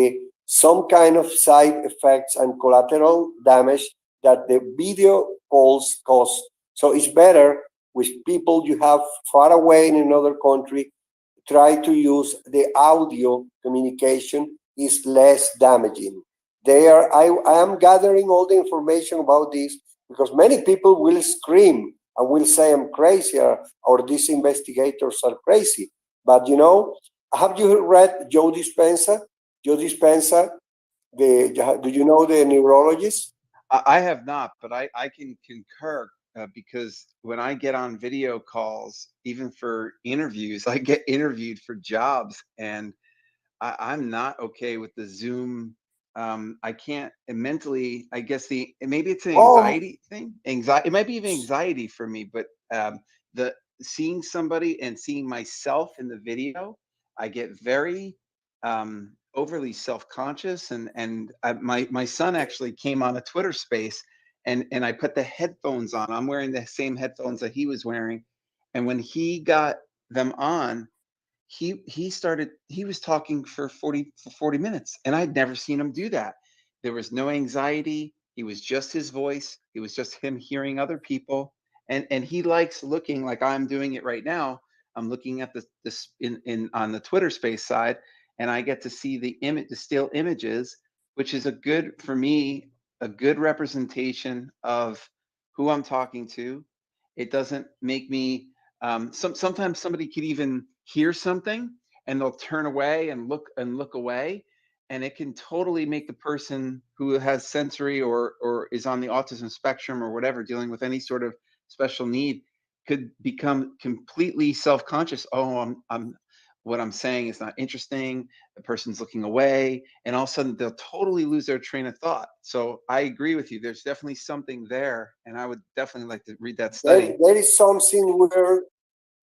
some kind of side effects and collateral damage that the video calls cause. So it's better with people you have far away in another country. Try to use the audio communication, is less damaging. I am gathering all the information about this because many people will scream and will say I'm crazy, or these investigators are crazy. But you know, have you read Joe Dispenza? Joe Dispenza, do you know the neurologist? I have not, but I can concur because when I get on video calls, even for interviews, I get interviewed for jobs, and I'm not okay with the Zoom. I can't mentally. I guess maybe it's an anxiety thing. Anxiety. It might be even anxiety for me, but the seeing somebody and seeing myself in the video, I get very overly self-conscious, and my son actually came on a Twitter space, and I put the headphones on. I'm wearing the same headphones that he was wearing, and when he got them on, he was talking for 40 minutes, and I'd never seen him do that. There was no anxiety. He was just his voice. It was just him hearing other people, and he likes looking like I'm doing it right now. I'm looking at this in on the Twitter space side, and I get to see the still images, which is for me a good representation of who I'm talking to. It doesn't make me sometimes somebody could even hear something and they'll turn away and look away, and it can totally make the person who has sensory or is on the autism spectrum or whatever, dealing with any sort of special need, could become completely self-conscious. Oh, I'm what I'm saying is not interesting, the person's looking away, and all of a sudden they'll totally lose their train of thought. So I agree with you. There's definitely something there, and I would definitely like to read that study. There is something weird.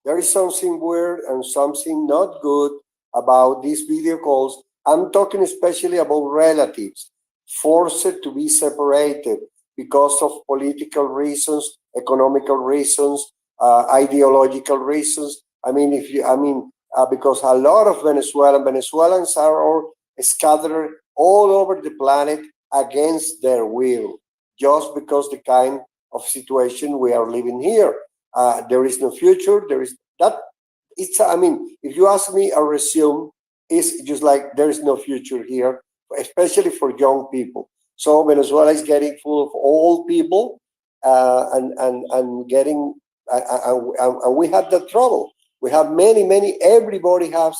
There is something weird and something not good about these video calls. I'm talking especially about relatives forced to be separated because of political reasons, economical reasons, ideological reasons. Because a lot of Venezuelans are all scattered all over the planet against their will, just because the kind of situation we are living here. There is no future. There is that. If you ask me, I resume is just like there is no future here, especially for young people. So Venezuela is getting full of old people, and getting, and we have that trouble. We have many. Everybody has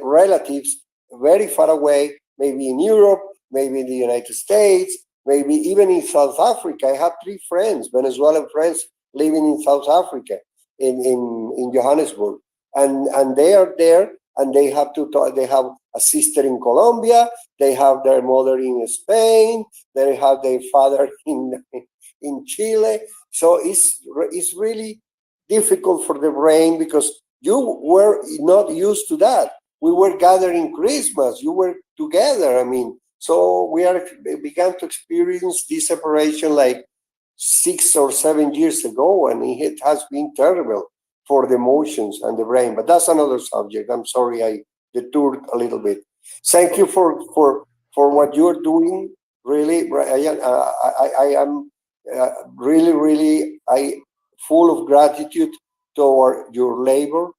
relatives very far away, maybe in Europe, maybe in the United States, maybe even in South Africa. I have 3 friends, Venezuelan friends, living in South Africa, in Johannesburg, and they are there, and they have to talk. They have a sister in Colombia, they have their mother in Spain, they have their father in Chile. So it's really difficult for the brain, because you were not used to that. We were gathering Christmas, you were together. So we began to experience this separation like 6 or 7 years ago, and it has been terrible for the emotions and the brain. But that's another subject. I'm sorry I detoured a little bit. Thank you for what you're doing. Really, Brian, I am really full of gratitude toward your labor,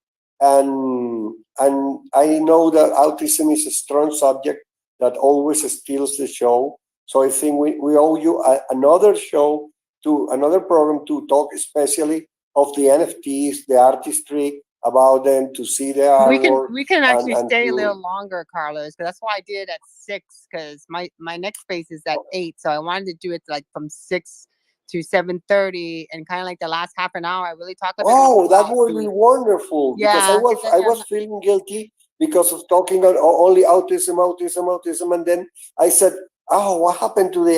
and I know that autism is a strong subject that always steals the show. So I think we owe you another show, to another program, to talk especially of the NFTs, the artistry about them, to see the artwork. We can actually and stay a to- little longer, Carlos, because that's why I did at 6, because my next space is at 8, so I wanted to do it like from 6 to 7:30, and kind of like the last half an hour, I really talk about. Oh, that would be wonderful. Because Yeah, I was feeling guilty because of talking on only autism, and then I said, "Oh, what happened to the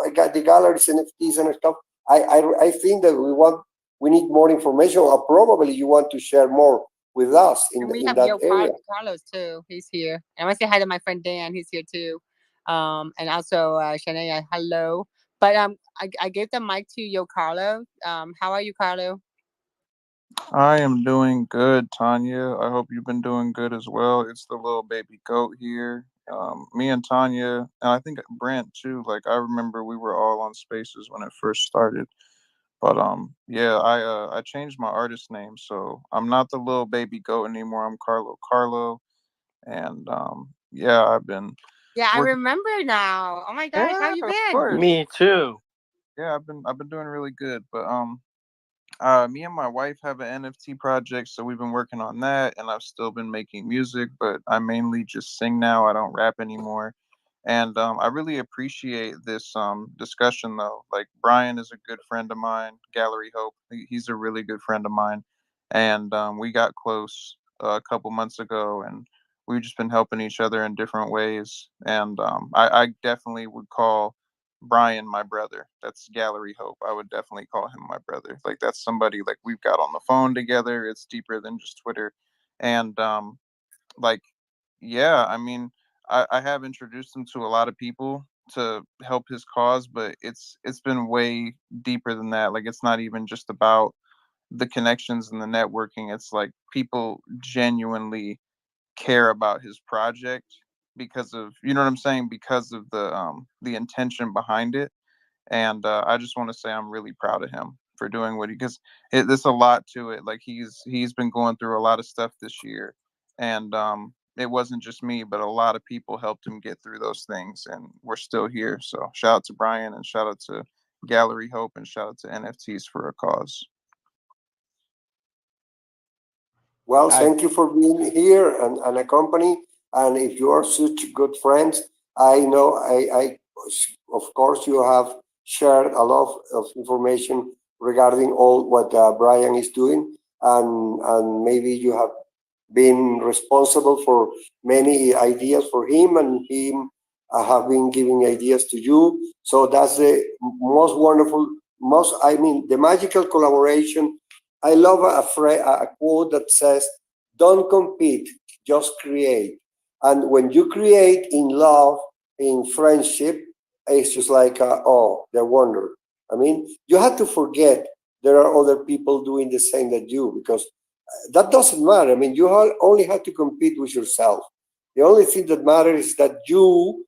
I got the galleries, NFTs, and stuff?" I think that we need more information, or probably you want to share more with us in that area. Carlos too. He's here. And I want to say hi to my friend Dan. He's here too. And also Shania. Hello. But I gave the mic to Yo Carlo. How are you, Carlo? I am doing good, Tanya. I hope you've been doing good as well. It's the little baby goat here. Me and Tanya, and I think Brent too. Like, I remember we were all on Spaces when it first started. But yeah, I changed my artist name, so I'm not the little baby goat anymore. I'm Carlo, and yeah, I've been. Yeah, I remember now. Oh my gosh, how you Of been? course. Me too. Yeah, I've been doing really good. But me and my wife have an NFT project, so we've been working on that, and I've still been making music, but I mainly just sing now. I don't rap anymore. And I really appreciate this discussion, though. Like, Brian is a good friend of mine, GalleryHope. He's a really good friend of mine. And we got close a couple months ago, and we've just been helping each other in different ways. And I definitely would call Brian my brother. That's GalleryHope. I would definitely call him my brother. Like, that's somebody, like, we've got on the phone together. It's deeper than just Twitter. And like, yeah, I mean, I have introduced him to a lot of people to help his cause, but it's been way deeper than that. Like, it's not even just about the connections and the networking. It's like people genuinely care about his project because of, you know what I'm saying, because of the intention behind it. And I just want to say I'm really proud of him for doing what he, because there's a lot to it. Like, he's been going through a lot of stuff this year, and it wasn't just me, but a lot of people helped him get through those things, and we're still here. So shout out to Brian, and shout out to GalleryHope, and shout out to NFTs for a cause. Well, thank you for being here and a company. And if you are such good friends, I know I of course you have shared a lot of information regarding all what Brian is doing, and maybe you have been responsible for many ideas for him, and him have been giving ideas to you. So that's the most wonderful, the magical collaboration. I love a quote that says, "Don't compete, just create." And when you create in love, in friendship, it's just like, oh, the wonder. I mean, you have to forget there are other people doing the same that you, because that doesn't matter. I mean, you only have to compete with yourself. The only thing that matters is that you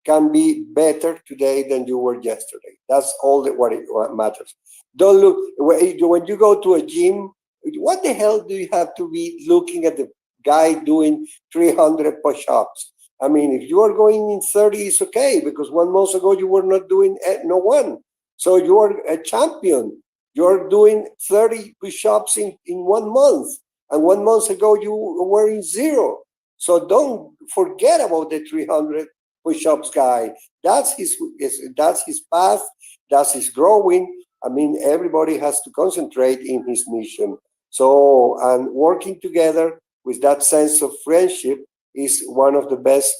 can be better today than you were yesterday. That's all what matters. Don't look when you go to a gym. What the hell do you have to be looking at the guy doing 300 push-ups? I mean, if you are going in 30, it's okay, because 1 month ago you were not doing no one. So you are a champion. You're doing 30 push-ups in 1 month, and 1 month ago you were in zero. So don't forget about the 300 push-ups guy. That's his path. That's his growing. I mean, everybody has to concentrate in his mission. So, and working together with that sense of friendship is one of the best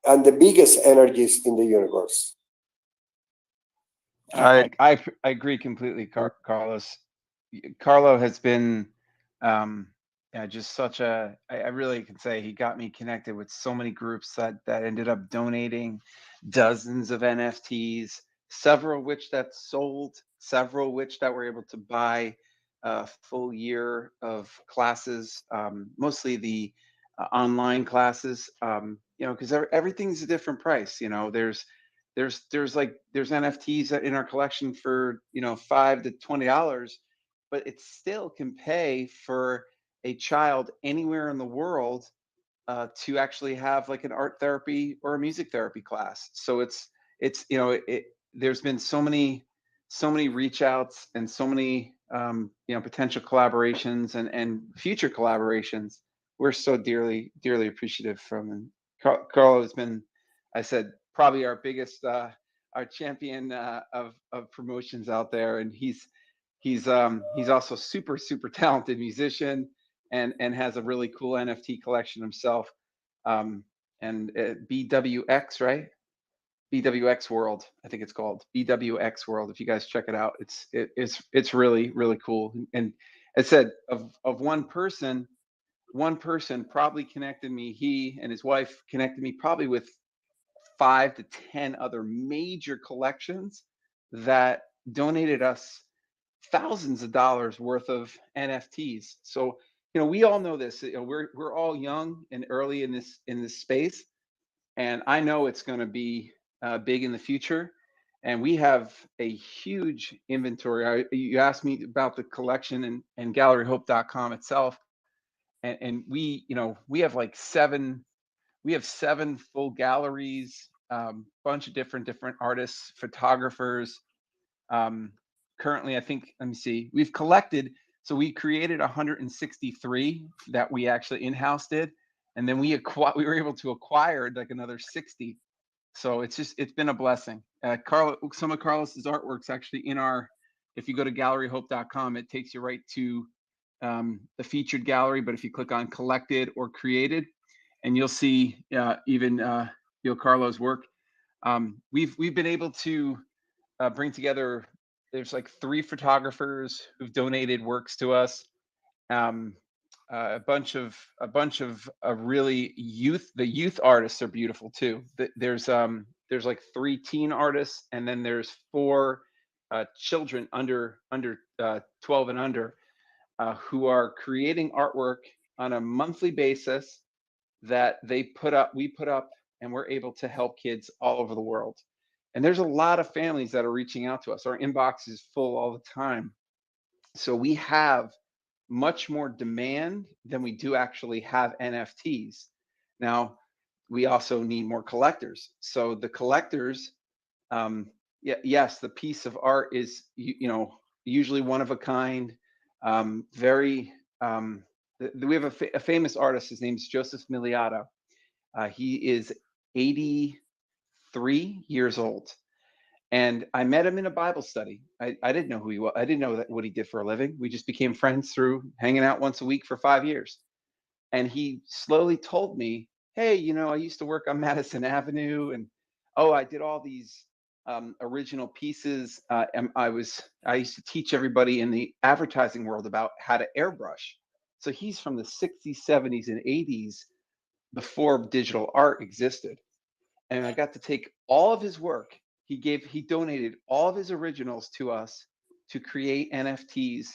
and the biggest energies in the universe. I agree completely, Carlos. Carlo has been just such a, I really can say he got me connected with so many groups that ended up donating dozens of NFTs, several which that sold, several which that were able to buy a full year of classes, mostly the online classes, because everything's a different price. There's NFTs in our collection for $5 to $20, but it still can pay for a child anywhere in the world to actually have like an art therapy or a music therapy class. So there's been so many reach outs and so many potential collaborations and future collaborations. We're so dearly appreciative from, and Carlo has been, I said, probably our biggest our champion of promotions out there, and he's also super talented musician and has a really cool NFT collection himself. And BWX, right? BWX World, I think it's called BWX World. If you guys check it out, it's really cool. And I said, of one person probably connected me. He and his wife connected me probably with 5 to 10 other major collections that donated us thousands of dollars worth of NFTs. So we all know this. We're all young and early in this space, and I know it's going to be big in the future. And we have a huge inventory. You asked me about the collection and GalleryHope.com itself, and we have like seven full galleries, bunch of different artists, photographers. Currently, I think, let me see, we've collected, so we created 163 that we actually in-house did, and then we were able to acquire like another 60. So it's been a blessing. Some of Carlos's artwork's actually if you go to galleryhope.com, it takes you right to the featured gallery. But if you click on collected or created, and you'll see even Carlo's work. We've been able to bring together. There's like 3 photographers who've donated works to us. A bunch of really the youth artists are beautiful too. There's like 3 teen artists, and then there's 4 children under 12 and under who are creating artwork on a monthly basis that we put up, and we're able to help kids all over the world. And there's a lot of families that are reaching out to us. Our inbox is full all the time. So we have much more demand than we do actually have NFTs. Now, we also need more collectors. So the collectors, yes, the piece of art is, usually one of a kind, we have a famous artist. His name's Joseph Miliato. He is 83 years old. And I met him in a Bible study. I didn't know who he was. I didn't know what he did for a living. We just became friends through hanging out once a week for 5 years. And he slowly told me, hey, you know, I used to work on Madison Avenue, and oh, I did all these original pieces. And I used to teach everybody in the advertising world about how to airbrush. So he's from the 60s, 70s, and 80s, before digital art existed. And I got to take all of his work. He donated all of his originals to us to create NFTs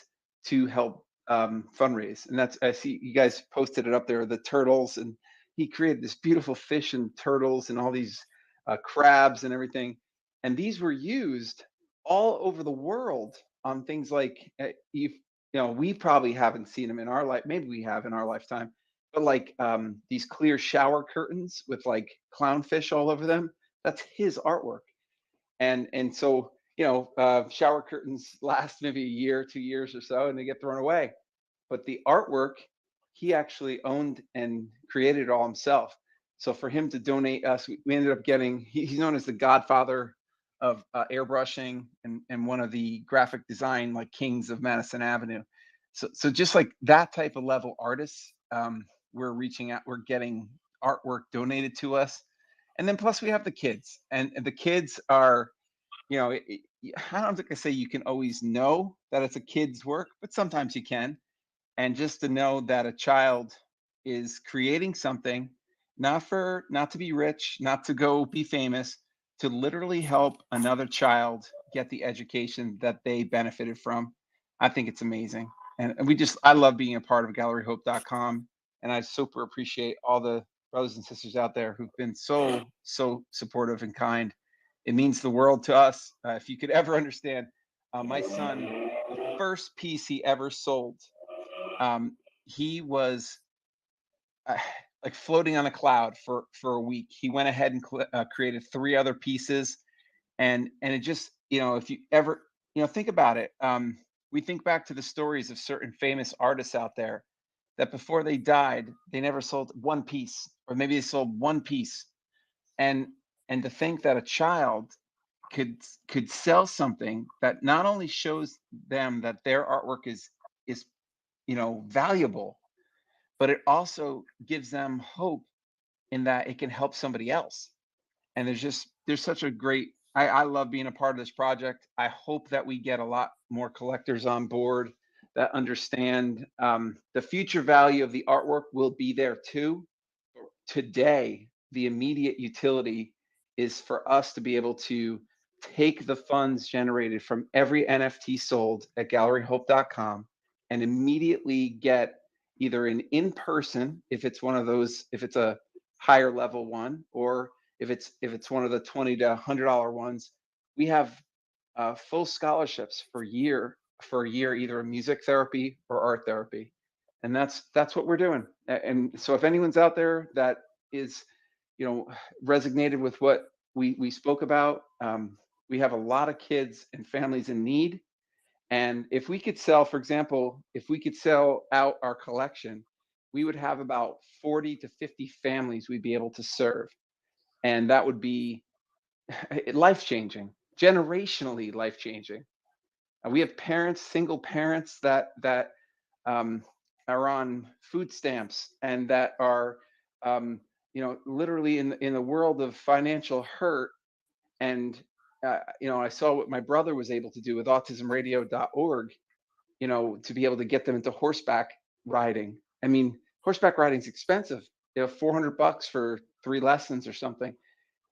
to help fundraise. And that's, I see you guys posted it up there, the turtles, and he created this beautiful fish and turtles and all these crabs and everything. And these were used all over the world on things like, you know, we probably haven't seen them in our life. Maybe we have in our lifetime, but like these clear shower curtains with like clownfish all over them. That's his artwork. And so, you know, shower curtains last maybe a year, 2 years or so, and they get thrown away. But the artwork, he actually owned and created it all himself. So for him to donate us, we ended up getting, he's known as the godfather of airbrushing and one of the graphic design like kings of Madison Avenue. So just like that type of level artists, we're reaching out, we're getting artwork donated to us. And then plus we have the kids, and the kids are, you know, I don't think I say you can always know that it's a kid's work, but sometimes you can. And just to know that a child is creating something, not to be rich, not to go be famous, to literally help another child get the education that they benefited from. I think it's amazing. And I love being a part of GalleryHope.com. And I super appreciate all the brothers and sisters out there who've been so supportive and kind. It means the world to us. If you could ever understand, my son, the first piece he ever sold, he was like floating on a cloud for a week. He went ahead and created 3 other pieces, and it just, you know, if you ever, you know, think about it, we think back to the stories of certain famous artists out there that before they died, they never sold one piece, or maybe they sold one piece, and to think that a child could sell something that not only shows them that their artwork is you know, valuable, but it also gives them hope in that it can help somebody else. And there's such a great, I love being a part of this project. I hope that we get a lot more collectors on board that understand the future value of the artwork will be there too. Today, the immediate utility is for us to be able to take the funds generated from every NFT sold at GalleryHope.com and immediately get either an in-person, if it's one of those, if it's a higher level one, or if it's one of the $20 to $100 ones, we have full scholarships for a year, either in music therapy or art therapy. And that's what we're doing. And so if anyone's out there that is, you know, resonated with what we spoke about, we have a lot of kids and families in need. And if we could sell, for example, if we could sell out our collection, we would have about 40 to 50 families we'd be able to serve. And that would be life-changing, generationally life-changing. We have parents, single parents that are on food stamps and that are, you know, literally in the world of financial hurt. And you know, I saw what my brother was able to do with autismradio.org, you know, to be able to get them into horseback riding. I mean, horseback riding is expensive. You know, $400 for 3 lessons or something.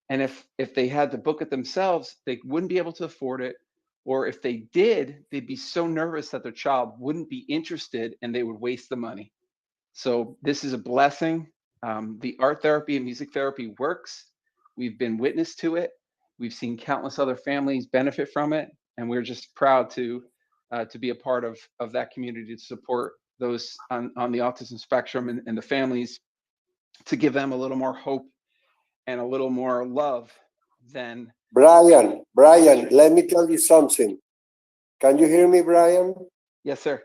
And if they had to book it themselves, they wouldn't be able to afford it. Or if they did, they'd be so nervous that their child wouldn't be interested and they would waste the money. So this is a blessing. The art therapy and music therapy works. We've been witness to it. We've seen countless other families benefit from it. And we're just proud to be a part of that community, to support those on the autism spectrum and the families, to give them a little more hope and a little more love than. Brian, let me tell you something. Can you hear me, Brian? Yes, sir.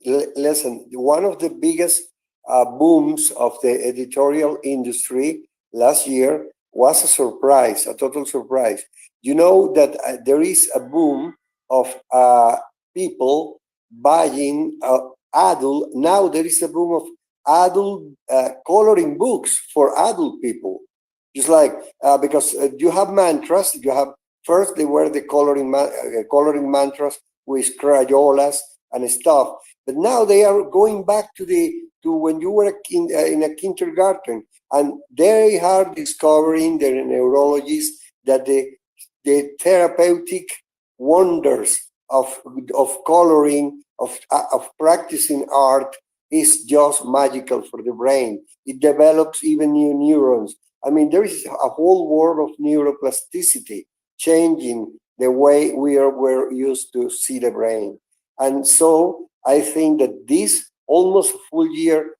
Listen, one of the biggest booms of the editorial industry last year was a surprise, a total surprise. You know that there is a boom of people buying adult. Now there is a boom of adult coloring books for adult people. Just like because you have mantras, you have first they were the coloring mantras with crayolas and stuff, but now they are going back to when you were in a kindergarten, and they are discovering, the neurologists, that the therapeutic wonders of coloring, of practicing art, is just magical for the brain. It develops even new neurons. I mean, there is a whole world of neuroplasticity changing the way we're used to see the brain. And so I think that this almost full year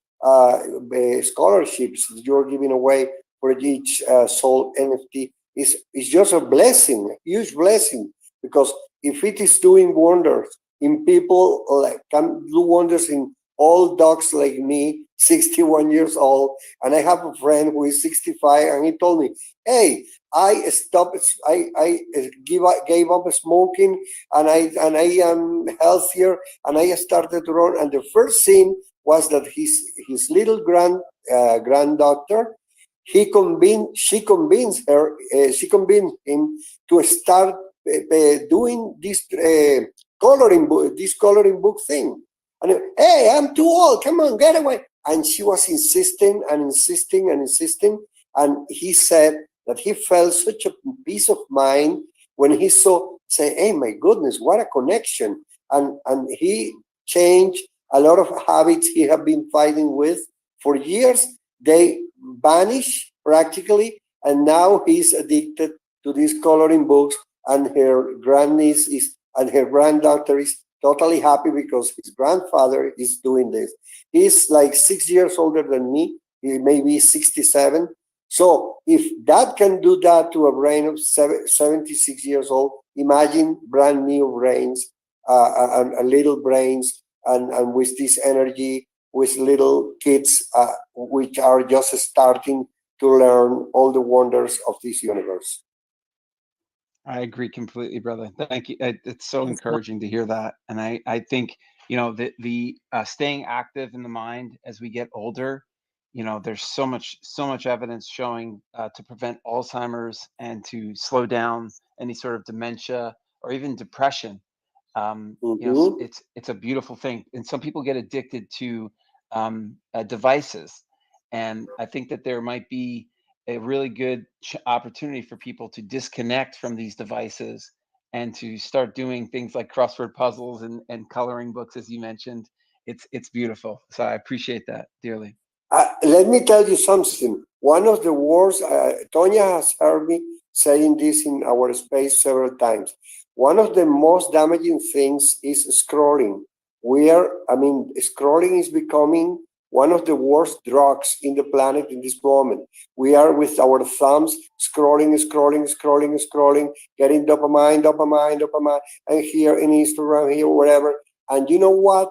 scholarships that you're giving away for each sold NFT is just a blessing, a huge blessing, because if it is doing wonders in people, like can do wonders in old dogs like me, 61 years old, and I have a friend who is 65, and he told me, "Hey, I stopped, I gave up smoking, and I am healthier, and I started to run." And the first thing was that his little granddaughter, she convinced him to start doing this coloring book thing. And hey, I'm too old. Come on, get away. And she was insisting and insisting and insisting. And he said that he felt such a peace of mind when he say, hey, my goodness, what a connection. And he changed a lot of habits he had been fighting with for years. They vanished practically. And now he's addicted to these coloring books. And her grandniece and her granddaughter is totally happy because his grandfather is doing this. He's like 6 years older than me. He may be 67. So if that can do that to a brain of 76 years old, imagine brand new brains, and little brains, and with this energy, with little kids, which are just starting to learn all the wonders of this universe. I agree completely, brother. Thank you. It's so encouraging to hear that. And I think, the staying active in the mind as we get older, there's so much evidence showing to prevent Alzheimer's and to slow down any sort of dementia or even depression. It's a beautiful thing. And some people get addicted to devices. And I think that there might be a really good opportunity for people to disconnect from these devices and to start doing things like crossword puzzles and coloring books, as you mentioned. It's beautiful. So I appreciate that dearly. Let me tell you something. One of the worst, Tonya has heard me saying this in our space several times. One of the most damaging things is scrolling. Scrolling is becoming one of the worst drugs in the planet in this moment. We are with our thumbs scrolling, getting dopamine, and here in Instagram, here, whatever. And you know what?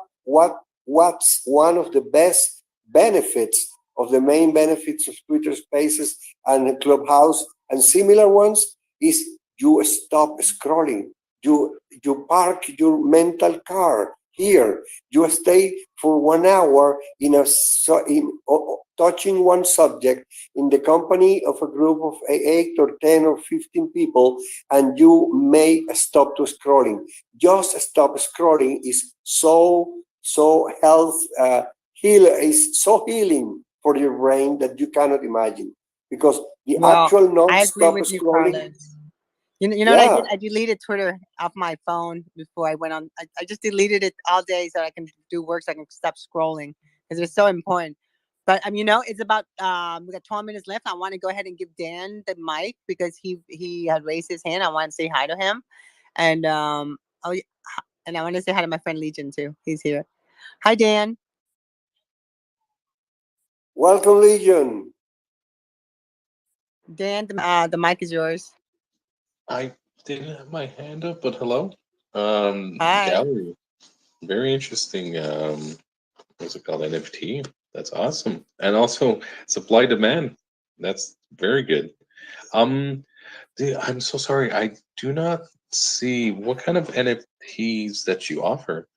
What's one of the best benefits of the main benefits of Twitter Spaces and Clubhouse and similar ones is you stop scrolling. You park your mental car here. You stay for 1 hour touching one subject in the company of a group of 8 or 10 or 15 people, and you may stop to scrolling. Just stop scrolling is so is so healing for your brain that you cannot imagine, because the actual non-stop scrolling. Carlos. You know what I did? I deleted Twitter off my phone before I went on. I just deleted it all day so I can do work, so I can stop scrolling, because it's so important. But it's about we got 12 minutes left. I want to go ahead and give Dan the mic because he had raised his hand. I want to say hi to him, and and I want to say hi to my friend Legion too. He's here. Hi, Dan. Welcome, Legion. Dan, the mic is yours. I didn't have my hand up, but hello. Hi. Gallery. Very interesting. What's it called? NFT. That's awesome. And also supply demand. That's very good. I'm so sorry. I do not see what kind of NFTs that you offer.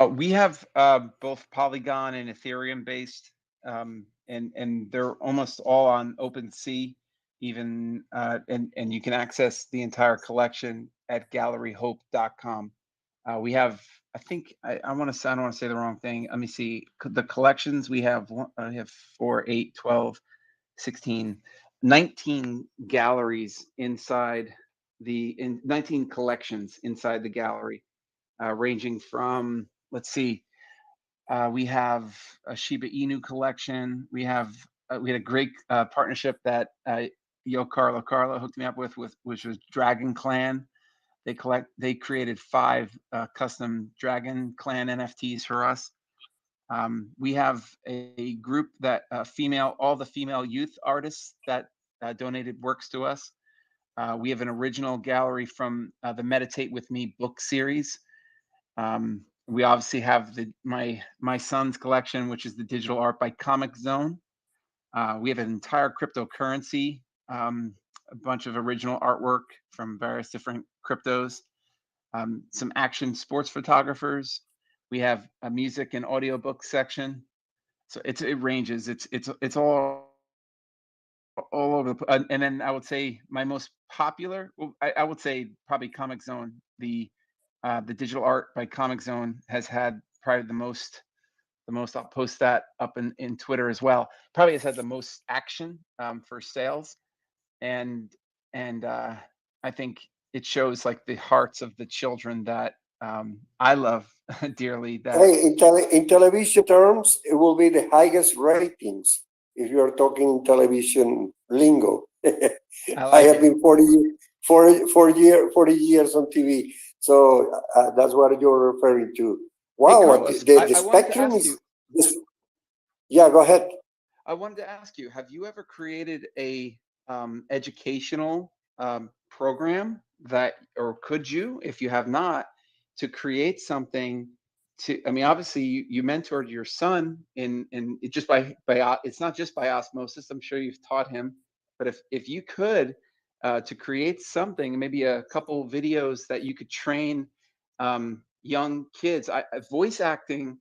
We have both Polygon and Ethereum based, and they're almost all on OpenSea, even, and you can access the entire collection at GalleryHope.com. We have, I think, I want to, I don't want to say the wrong thing. Let me see the collections. We have 4, 8, 12, 16, 19 galleries inside 19 collections inside the gallery, ranging from, let's see, we have a Shiba Inu collection. We had a great partnership that Carlo hooked me up with, which was Dragon Clan. They created 5 custom Dragon Clan NFTs for us. We have a group that all the female youth artists that donated works to us. We have an original gallery from the Meditate With Me book series. We obviously have my son's collection, which is the digital art by Comic Zone. We have an entire cryptocurrency, a bunch of original artwork from various different cryptos, some action sports photographers. We have a music and audiobook section. So it ranges. It's all over the, and then I would say my most popular, I would say probably Comic Zone. The digital art by Comic Zone has had probably the most. I'll post that up in Twitter as well. Probably has had the most action for sales, and I think it shows like the hearts of the children that I love dearly. That in television terms, it will be the highest ratings if you're talking in television lingo. I have been 40 years on TV, so that's what you're referring to. Wow, hey, Carlos, the spectrum is. Yeah, go ahead. I wanted to ask you: have you ever created a educational program that, or could you, if you have not, to create something? I mean, obviously, you mentored your son in just by it's not just by osmosis. I'm sure you've taught him, but if you could to create something, maybe a couple videos that you could train young kids. Voice acting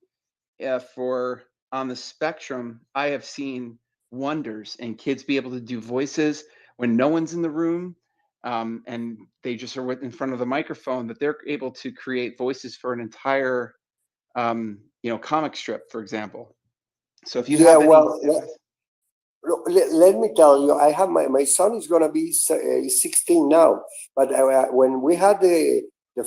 for on the spectrum, I have seen wonders, and kids be able to do voices when no one's in the room, and they just are in front of the microphone, that they're able to create voices for an entire comic strip, for example. So if you have let me tell you, I have my son is going to be 16 now, but when we had the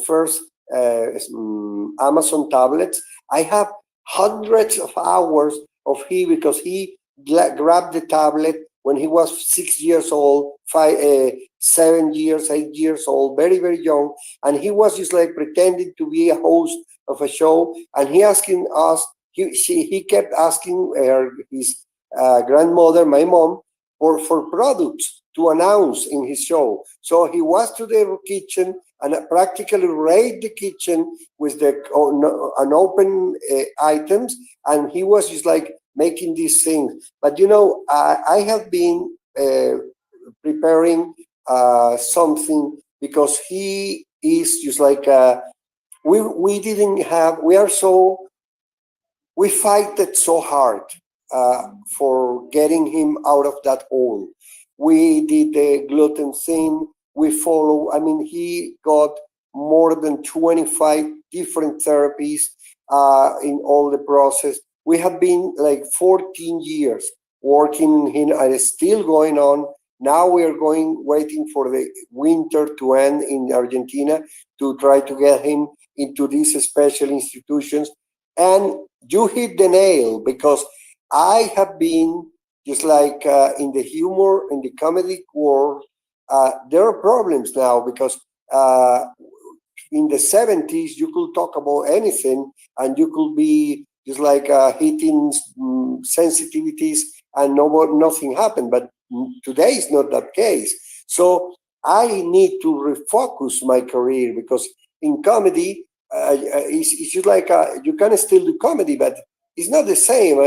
first Amazon tablets, I have hundreds of hours of because he grabbed the tablet when he was 6 years old, 7 years, 8 years old, very, very young. And he was just like pretending to be a host of a show. And he asking us, he kept asking his grandmother, my mom, for products to announce in his show. So he was to the kitchen and practically raid the kitchen with an open items, and he was just like making these things. But I have been preparing something, because he is just like we fighted so hard for getting him out of that hole. We did the gluten thing. We follow. I mean, he got more than 25 different therapies in all the process. We have been like 14 years working in, and it's still going on. Now we are waiting for the winter to end in Argentina to try to get him into these special institutions. And you hit the nail, because I have been just like in the humor, in the comedic world, there are problems now, because in the 70s, you could talk about anything and you could be just like hitting sensitivities and nothing happened. But today is not that case. So I need to refocus my career, because in comedy, it's just like you can still do comedy, but it's not the same.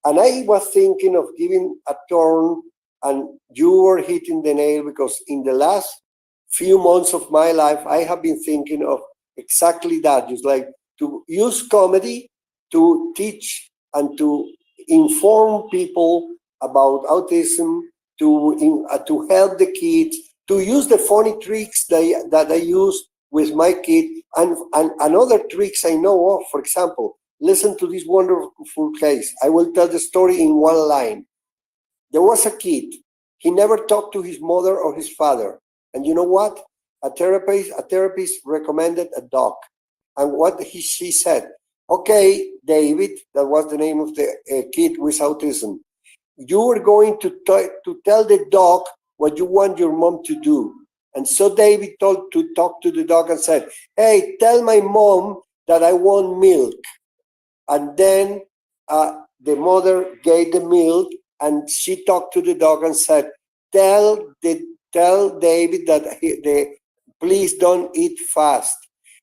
And I was thinking of giving a turn, and you were hitting the nail, because in the last few months of my life, I have been thinking of exactly that, just like to use comedy to teach and to inform people about autism, to help the kids, to use the funny tricks that I use with my kid, and other tricks I know of. For example, listen to this wonderful case. I will tell the story in one line. There was a kid. He never talked to his mother or his father. And you know what? A therapist recommended a dog. And she said, okay, David, that was the name of the kid with autism. You are going to tell the dog what you want your mom to do. And so David talked to the dog and said, hey, tell my mom that I want milk. And then the mother gave the milk, and she talked to the dog and said, tell David that please don't eat fast.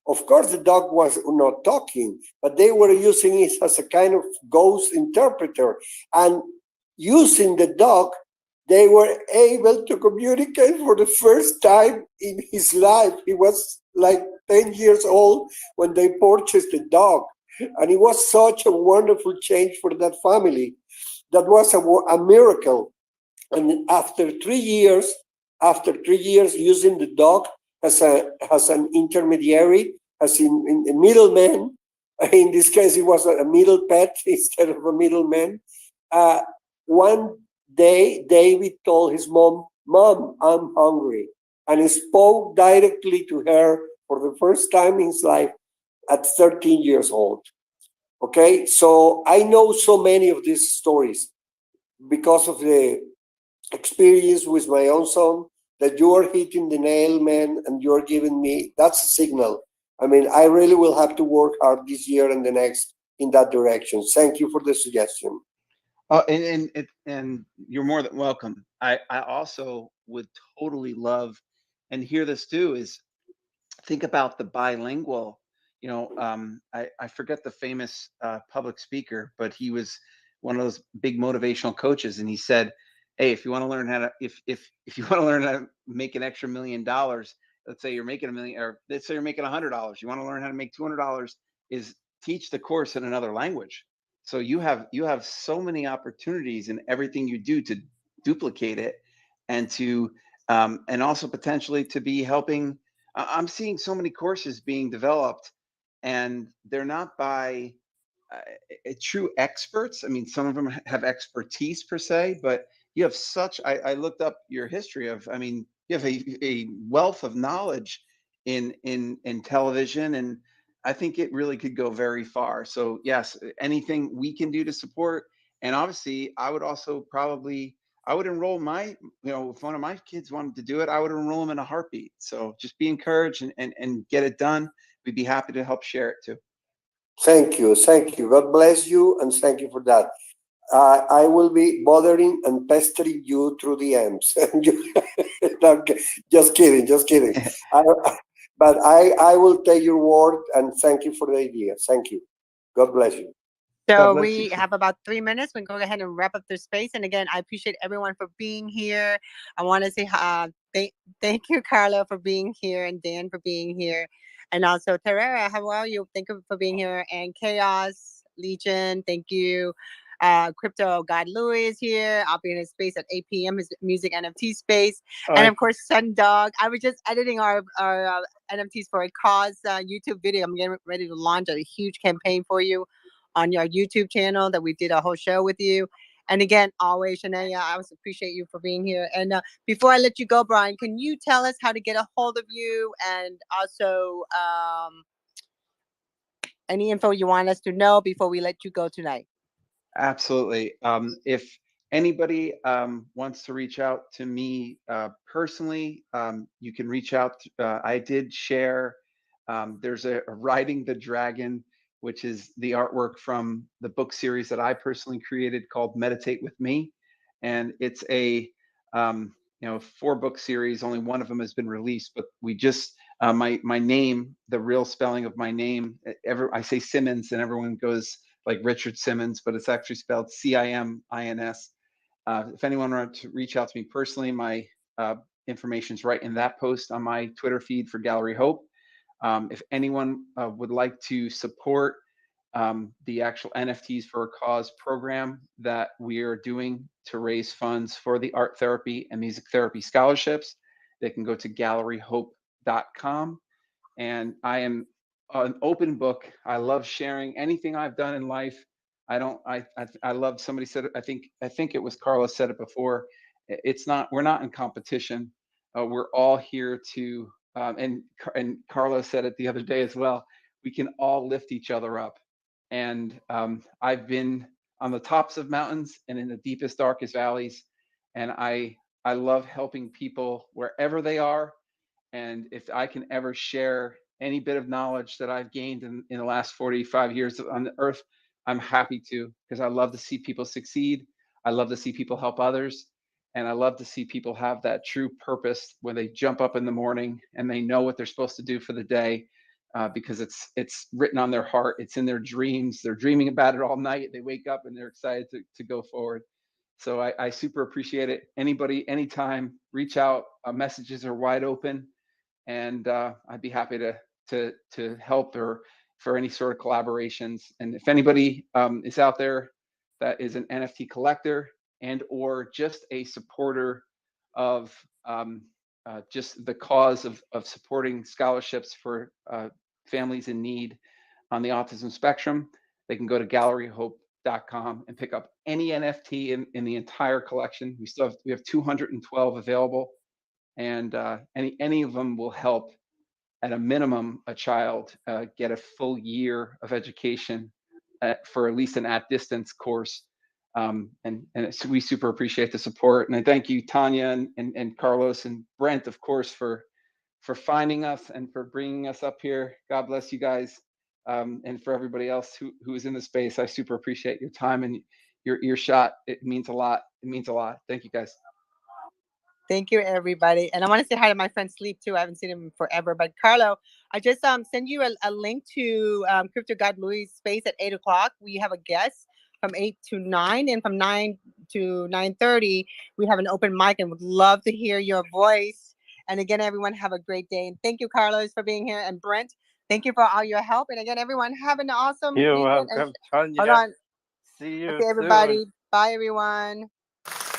Of course, the dog was not talking, but they were using it as a kind of ghost interpreter. And using the dog, they were able to communicate for the first time in his life. He was like 10 years old when they purchased the dog. And it was such a wonderful change for that family. That was a miracle. And after 3 years using the dog as an intermediary, as in a middleman, in this case it was a middle pet instead of a middleman. One day, David told his mom, "Mom, I'm hungry," and he spoke directly to her for the first time in his life at 13 years old. Okay, so I know so many of these stories because of the experience with my own son, that you are hitting the nail, man, and you're giving me, that's a signal. I mean, I really will have to work hard this year and the next in that direction. Thank you for the suggestion. And you're more than welcome. I also would totally love, and hear this too, is think about the bilingual. I forget the famous public speaker, but he was one of those big motivational coaches, and he said, hey, if you want to learn how to if you want to learn how to make an extra $1 million, let's say you're making $1 million, or let's say you're making $100, you want to learn how to make $200, is teach the course in another language. So you have so many opportunities in everything you do to duplicate it, and to and also potentially to be helping. I'm seeing so many courses being developed, and they're not by true experts. I mean, some of them have expertise per se, but you have such. I looked up your history of. I mean, you have a wealth of knowledge in television, and I think it really could go very far. So yes, anything we can do to support, and obviously, I would also probably. I would enroll if one of my kids wanted to do it, I would enroll them in a heartbeat. So just be encouraged and get it done. We'd be happy to help share it too. Thank you. God bless you, and thank you for that. I will be bothering and pestering you through the DMs. Just kidding. But I will take your word, and thank you for the idea. Thank you. God bless you. So we have about 3 minutes. We can go ahead and wrap up this space. And again, I appreciate everyone for being here. I want to say thank you, Carla, for being here, and Dan for being here. And also, Terrera, how are you? Thank you for being here. And Chaos, Legion, thank you. Crypto God Louis is here. I'll be in his space at 8 p.m. his music NFT space. And of course, Sun Dog. I was just editing our NFTs for a cause YouTube video. I'm getting ready to launch a huge campaign for you on your YouTube channel that we did a whole show with you. And again, always, Shania, I always appreciate you for being here. And before I let you go, Brian, can you tell us how to get a hold of you, and also any info you want us to know before we let you go tonight? Absolutely. If anybody wants to reach out to me personally, you can reach out. I did share, there's a Riding the Dragon, which is the artwork from the book series that I personally created called Meditate with Me. And it's a 4-book series. Only one of them has been released, but we just, my name, the real spelling of my name, I say Simmons and everyone goes like Richard Simmons, but it's actually spelled Cimins. If anyone wants to reach out to me personally, my information's right in that post on my Twitter feed for GalleryHope. If anyone would like to support the actual NFTs for a Cause program that we are doing to raise funds for the art therapy and music therapy scholarships, they can go to GalleryHope.com. And I am an open book. I love sharing anything I've done in life. I love, somebody said it, I think it was Carlos said it before. We're not in competition. We're all here to, and Carlos said it the other day as well, we can all lift each other up. And I've been on the tops of mountains and in the deepest, darkest valleys. And I love helping people wherever they are. And if I can ever share any bit of knowledge that I've gained in the last 45 years on the earth, I'm happy to, because I love to see people succeed. I love to see people help others. And I love to see people have that true purpose when they jump up in the morning and they know what they're supposed to do for the day, because it's written on their heart. It's in their dreams. They're dreaming about it all night. They wake up and they're excited to go forward. So I super appreciate it. Anybody, anytime, reach out. Messages are wide open. And I'd be happy to help or for any sort of collaborations. And if anybody is out there that is an NFT collector and or just a supporter of just the cause of supporting scholarships for families in need on the autism spectrum, they can go to GalleryHope.com and pick up any NFT in the entire collection. We have 212 available. And any of them will help, at a minimum, a child get a full year of education for at least an at-distance course. And we super appreciate the support. And I thank you, Tanya and Carlos and Brent, of course, for finding us and for bringing us up here. God bless you guys. And for everybody else who is in the space, I super appreciate your time and your earshot. It means a lot. It means a lot. Thank you, guys. Thank you, everybody. And I want to say hi to my friend Sleep, too. I haven't seen him forever. But, Carlo, I just send you a link to Crypto God Louis' space at 8 o'clock. We have a guest from 8 to 9. And from 9 to 9:30, we have an open mic. And would love to hear your voice. And, again, everyone, have a great day. And thank you, Carlos, for being here. And, Brent, thank you for all your help. And, again, everyone, have an awesome You're weekend. welcome, Tanya. Hold on. See you Okay, everybody. soon. Bye, everyone.